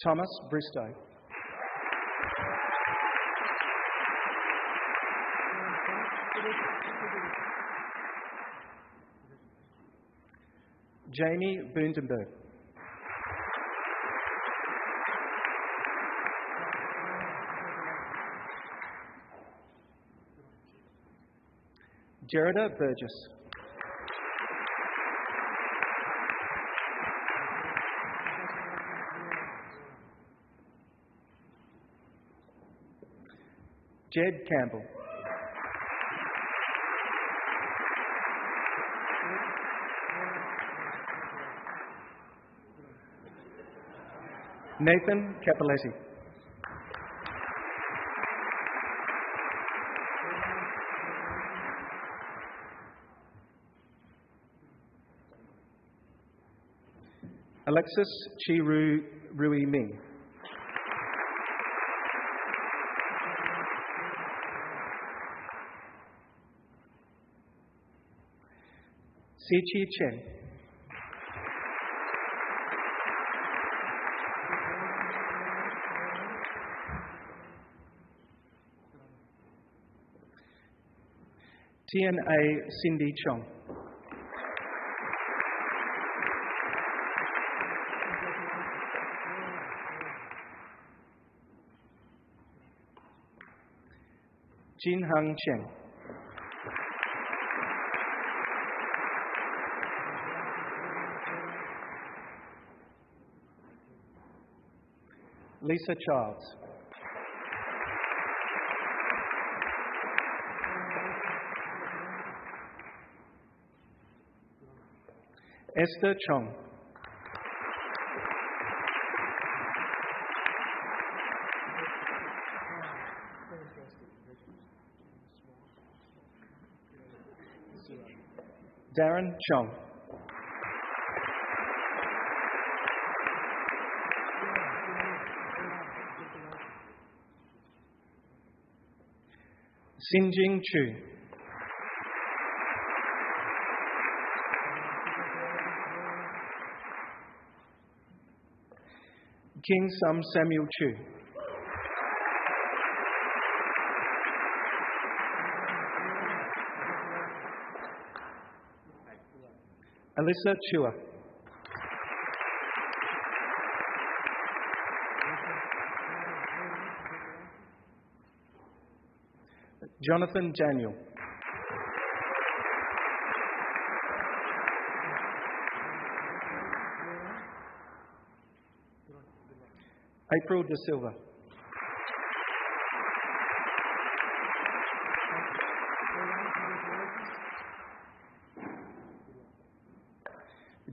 Thomas Bristow. Jamie Bundenberg. Gerda Burgess. Jed Campbell. Nathan Capoletti. Alexis Chiru Rui Ming. Sichi Chen. TNA Cindy Chong. Jin Hang Chen. Lisa Childs. Esther Chong. Darren Chong. Sinjing Chu. King Sam Samuel Chu. Alyssa Chua. Jonathan Daniel. April De Silva.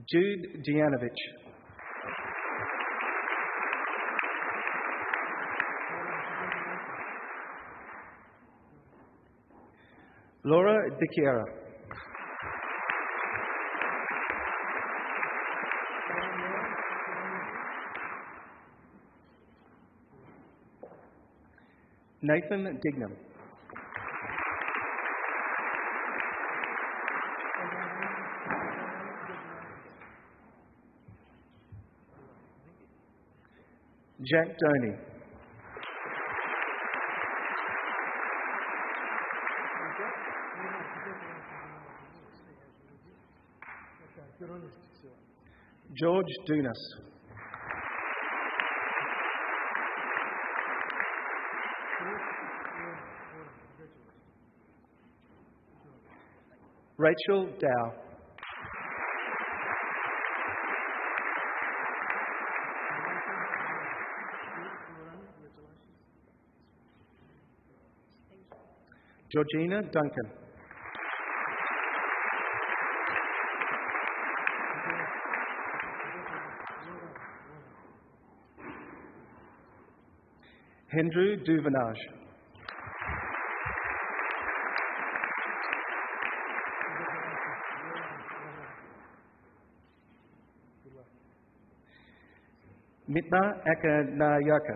Jude Dianovich. Laura De Chiara. Nathan Dignam. Jack Doney. George Dunas. Rachel Dow. Georgina Duncan. Hendrew Duvenage. Mitna Akanayaka.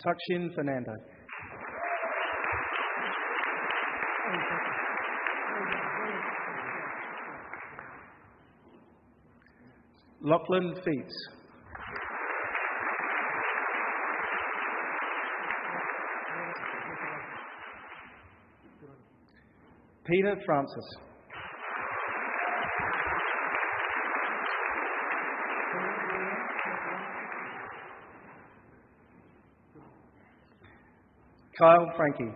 Takshin Fernando. Lachlan Feats. Peter Francis. Kyle Frankie.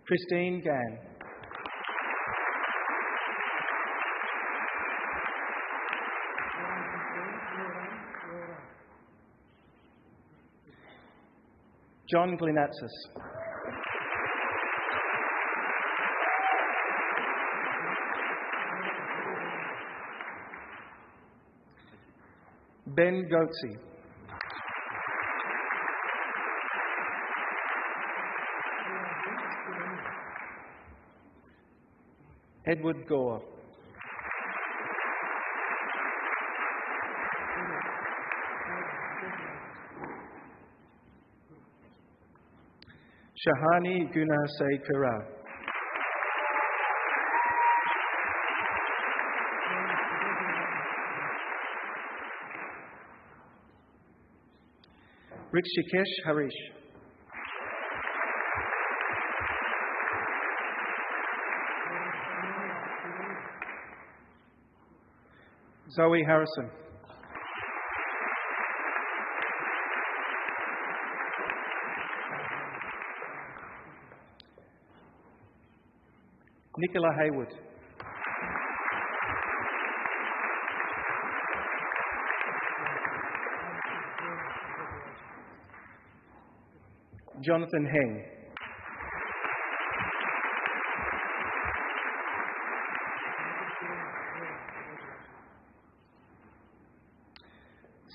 Christine Gann. John Glenatsis. Ben Goatsey. Edward Gore. Shahani Gunasekara. Rikshikesh Harish. Zoe Harrison. Nicola Hayward. Jonathan Heng.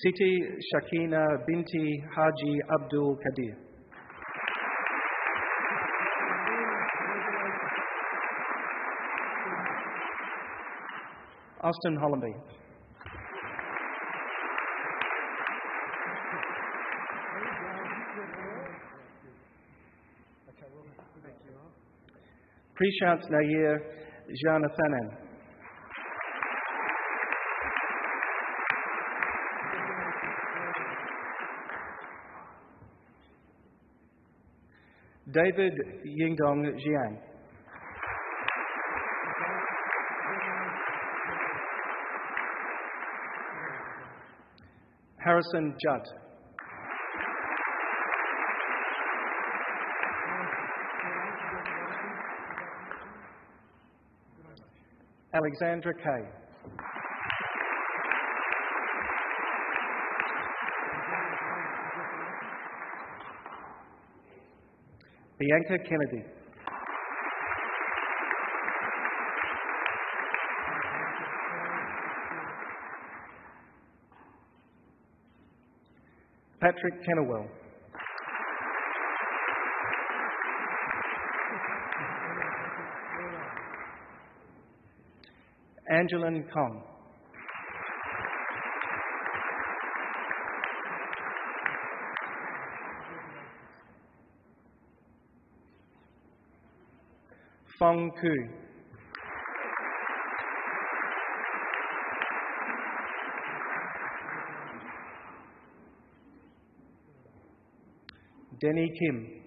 Siti Shakina binti Haji Abdul Kadir. Austin Hollenby. Prashant Nair Janathanan. David Yingdong Jiang. Harrison Judd. Alexandra Kay. Bianca Kennedy. Patrick Kennewell. Angeline Kong. Fong Ku. Denny Kim.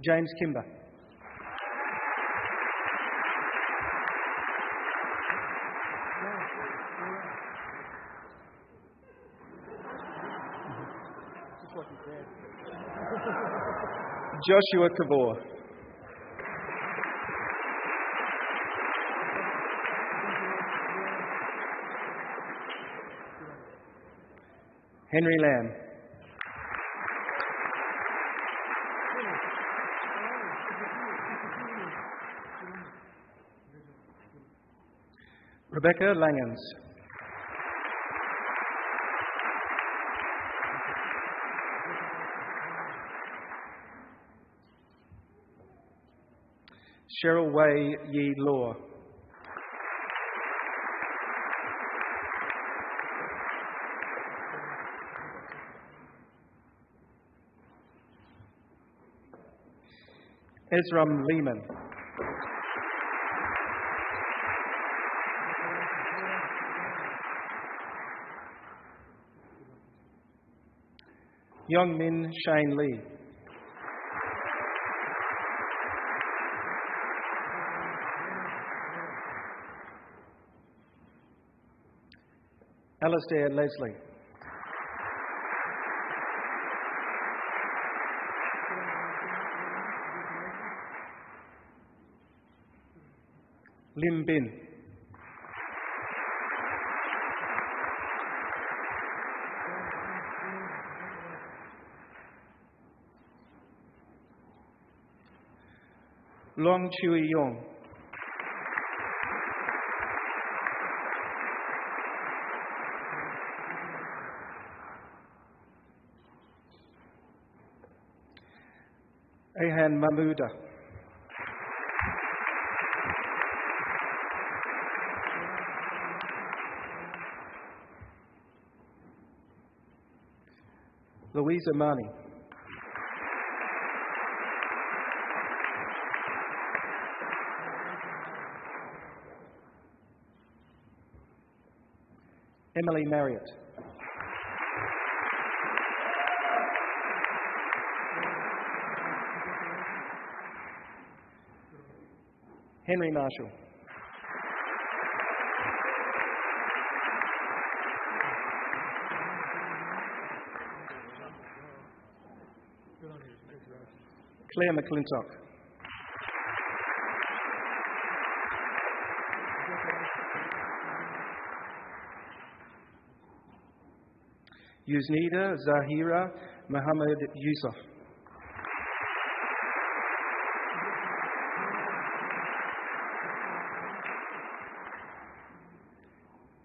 James Kimber. Joshua Kabor. Henry Lamb. Rebecca Langens. Cheryl Wei Yi Law. Ezram Lehman. Youngmin Shane Lee. Alistair Leslie. Lim Bin. Long Chui Yong. Ahan Mahmuda. Louisa Marnie. Emily Marriott. Henry Marshall. Claire McClintock. Yuznida Zahira Muhammad Yusuf.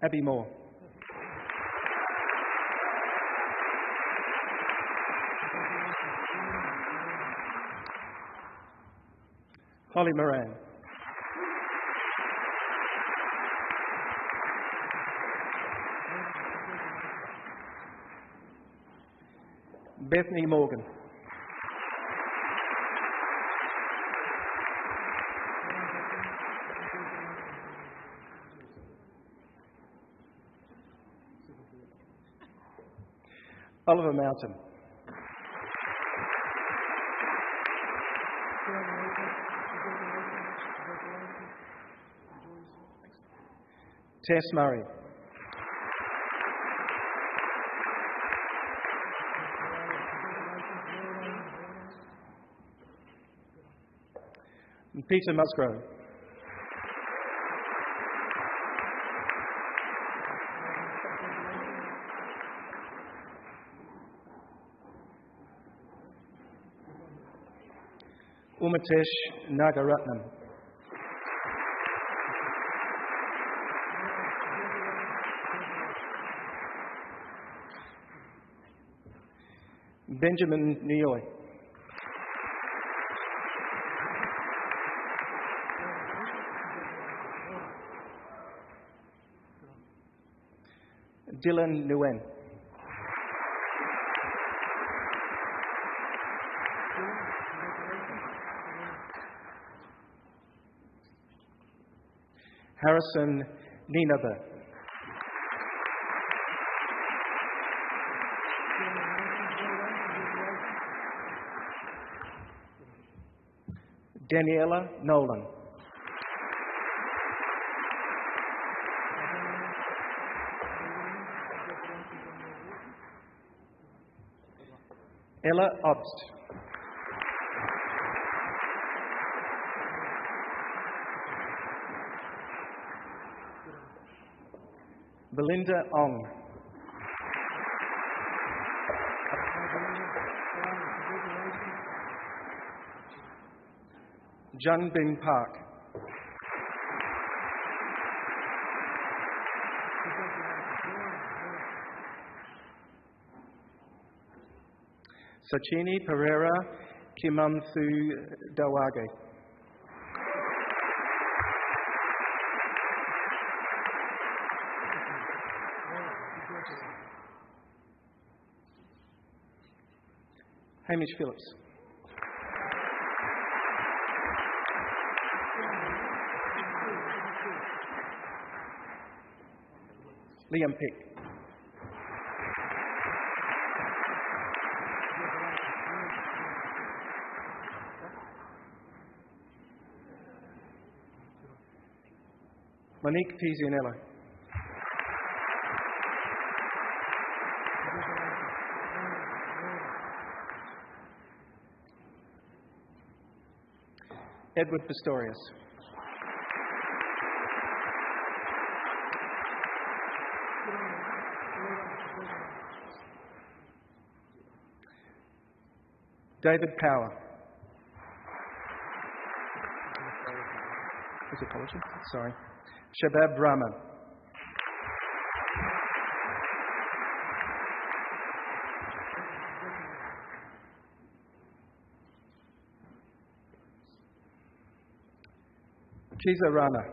Abby Moore. Holly Moran. Bethany Morgan. Oliver Mountain. Tess Murray. Peter Musgrove. Umatesh Nagaratnam. Benjamin Nioy. Dylan Nguyen. Harrison Ninaba. Daniela Nolan. Ella Obst. Belinda Ong. Jun Bing Park. Sachini Pereira Kimanthu Dawage. Hamish Phillips. Liam Pick. Monique Tizianello. Edward Pistorius. David Power. Apology. Sorry. Shabab Rahman. Kiza Rana.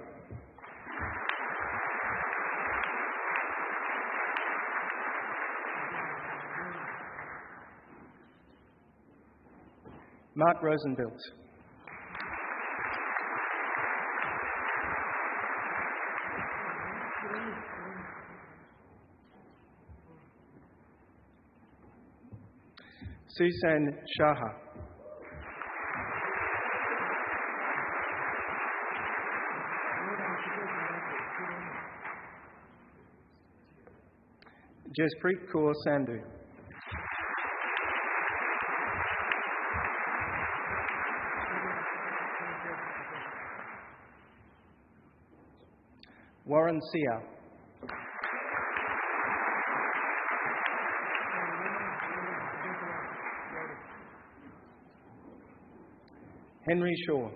Mark Rosenbilt. Susan Shaha. Jaspreet Kaur Sandhu. Warren Sia. Henry Shaw.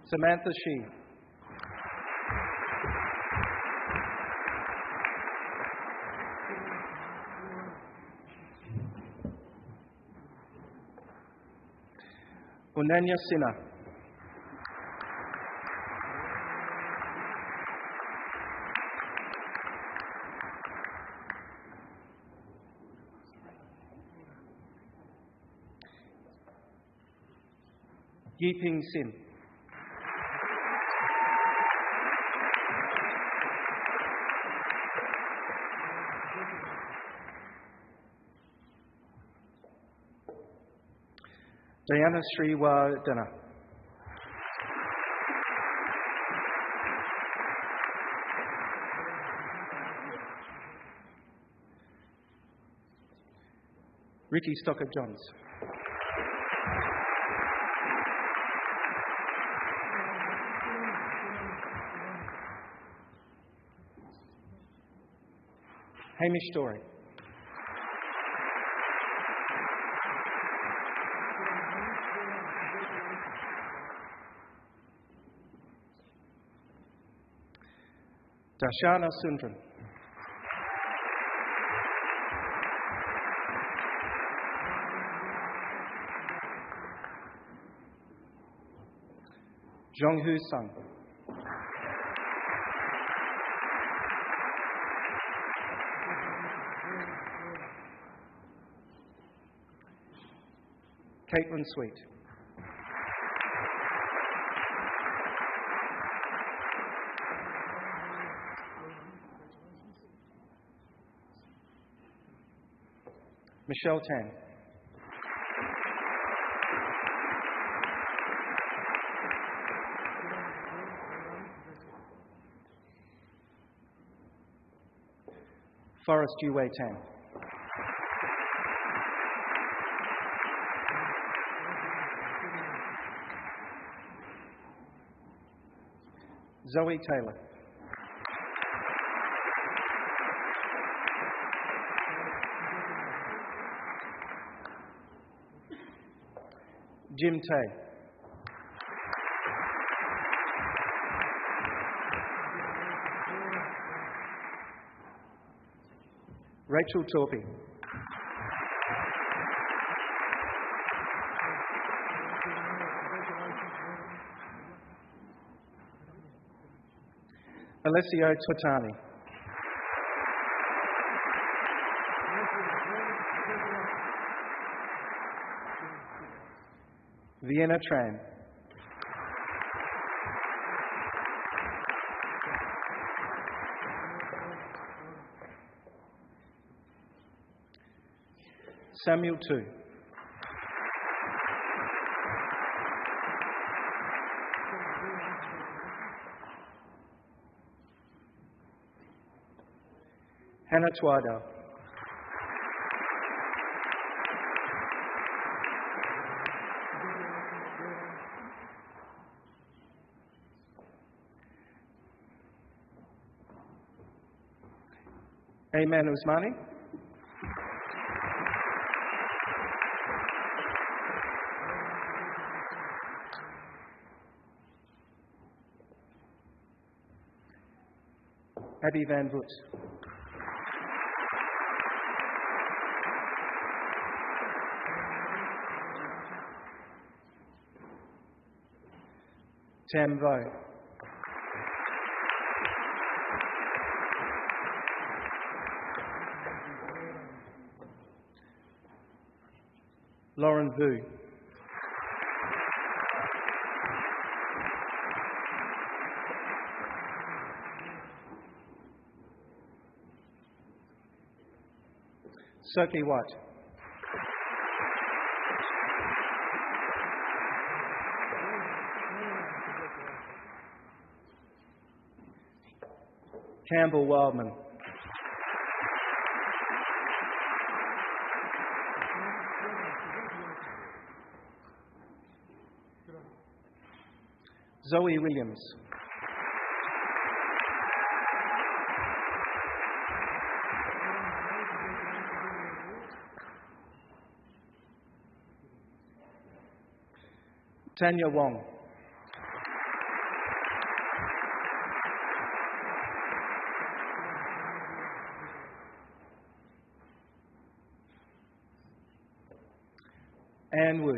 Samantha Shee. Unanya Sinha. Yiping Sim. Diana Sriwardena. Ricky Stocker-Johns. Hamish Story. Darshana Sundran. Jonghu Sung. Caitlin Sweet. Michelle Tan. Forrest Yue Tan. Zoe Taylor. Jim Tay. Rachel Torpy. Alessio Totani. Vienna Tran. Samuel Tu. Hannah Twidell. Ayman Usmani. Abby Van Voet. Tam Vo. Lauren Vu. Sophie White. Campbell Wildman. Zoe Williams. Tanya Wong. Anne Wu.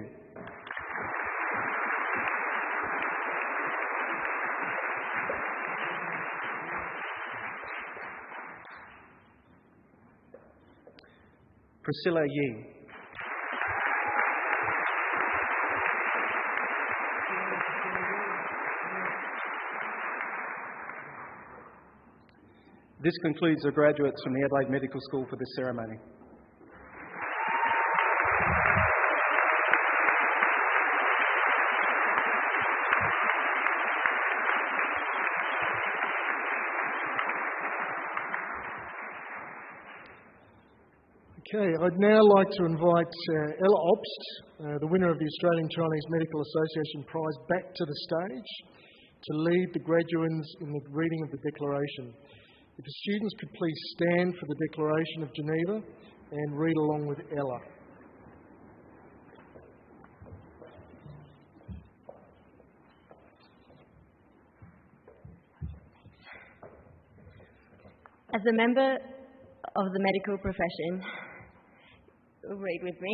Priscilla Yee. This concludes the graduates from the Adelaide Medical School for this ceremony. Okay, I'd now like to invite Ella Obst, the winner of the Australian Chinese Medical Association Prize, back to the stage to lead the graduates in the reading of the Declaration. If the students could please stand for the Declaration of Geneva and read along with Ella. As a member of the medical profession, read with me.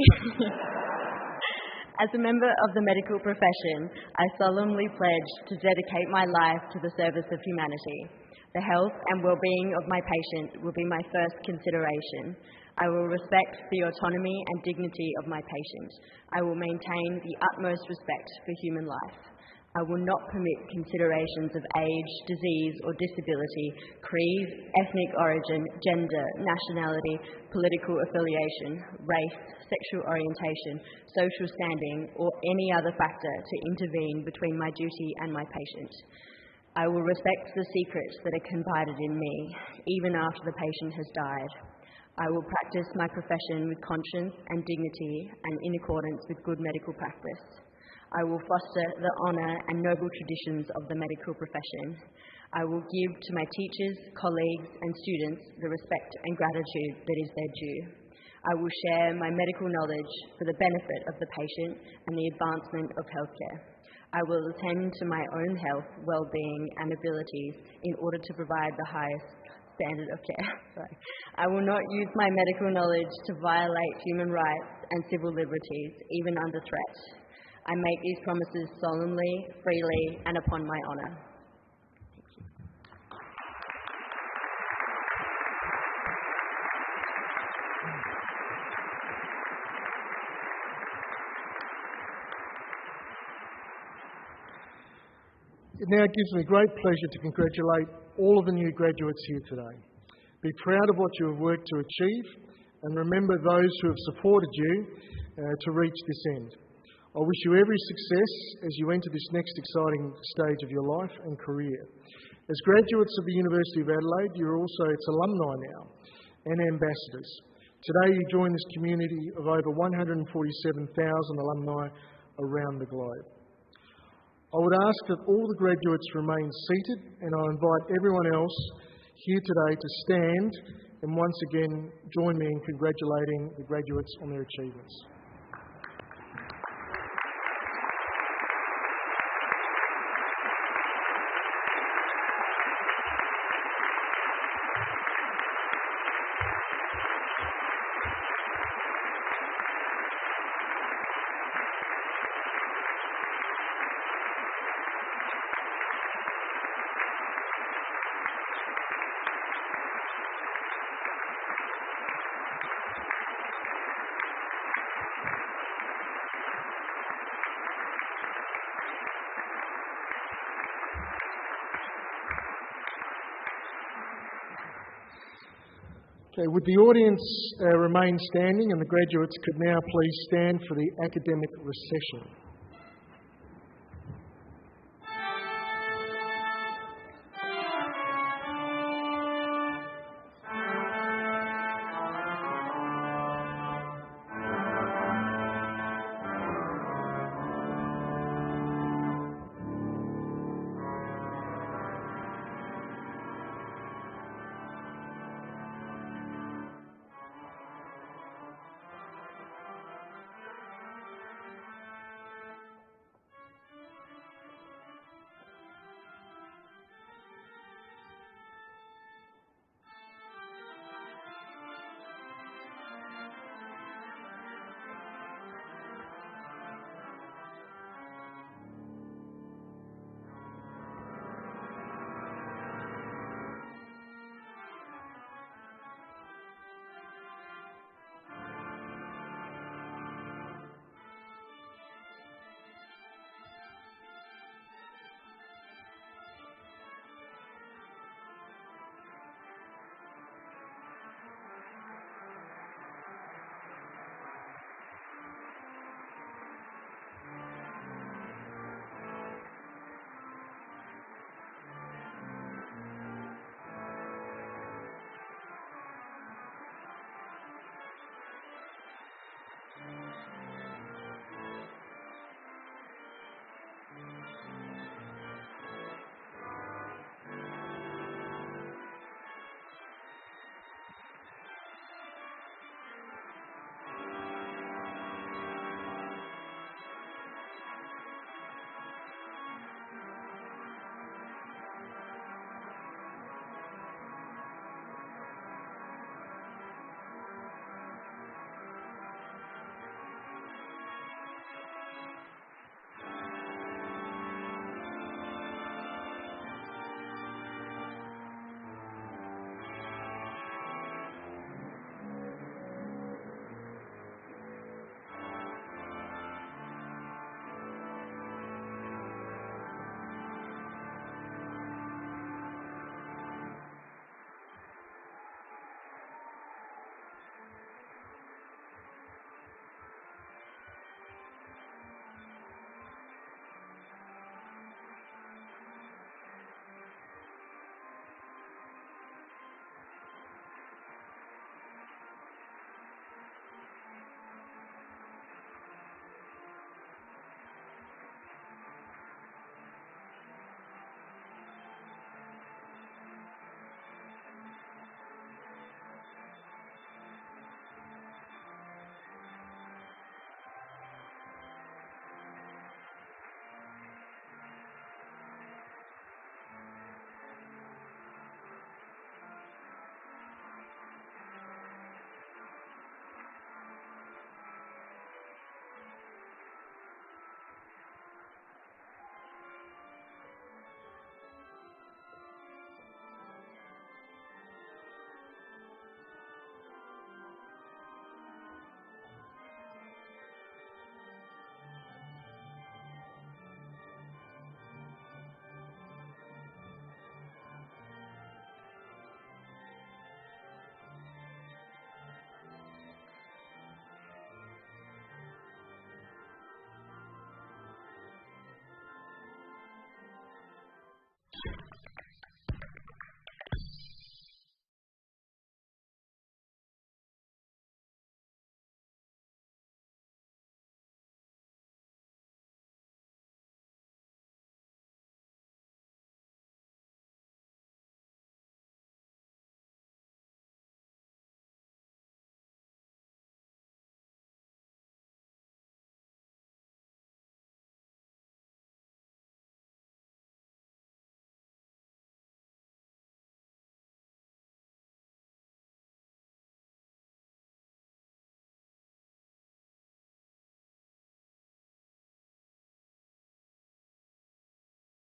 As a member of the medical profession, I solemnly pledge to dedicate my life to the service of humanity. The health and well-being of my patient will be my first consideration. I will respect the autonomy and dignity of my patient. I will maintain the utmost respect for human life. I will not permit considerations of age, disease or disability, creed, ethnic origin, gender, nationality, political affiliation, race, sexual orientation, social standing or any other factor to intervene between my duty and my patient. I will respect the secrets that are confided in me, even after the patient has died. I will practice my profession with conscience and dignity and in accordance with good medical practice. I will foster the honour and noble traditions of the medical profession. I will give to my teachers, colleagues and students the respect and gratitude that is their due. I will share my medical knowledge for the benefit of the patient and the advancement of healthcare. I will attend to my own health, well-being and abilities in order to provide the highest standard of care. I will not use my medical knowledge to violate human rights and civil liberties, even under threat. I make these promises solemnly, freely, and upon my honour. It now gives me great pleasure to congratulate all of the new graduates here today. Be proud of what you have worked to achieve and remember those who have supported you to reach this end. I wish you every success as you enter this next exciting stage of your life and career. As graduates of the University of Adelaide, you're also its alumni now and ambassadors. Today you join this community of over 147,000 alumni around the globe. I would ask that all the graduates remain seated and I invite everyone else here today to stand and once again join me in congratulating the graduates on their achievements. Okay, would the audience remain standing and the graduates could now please stand for the academic recession.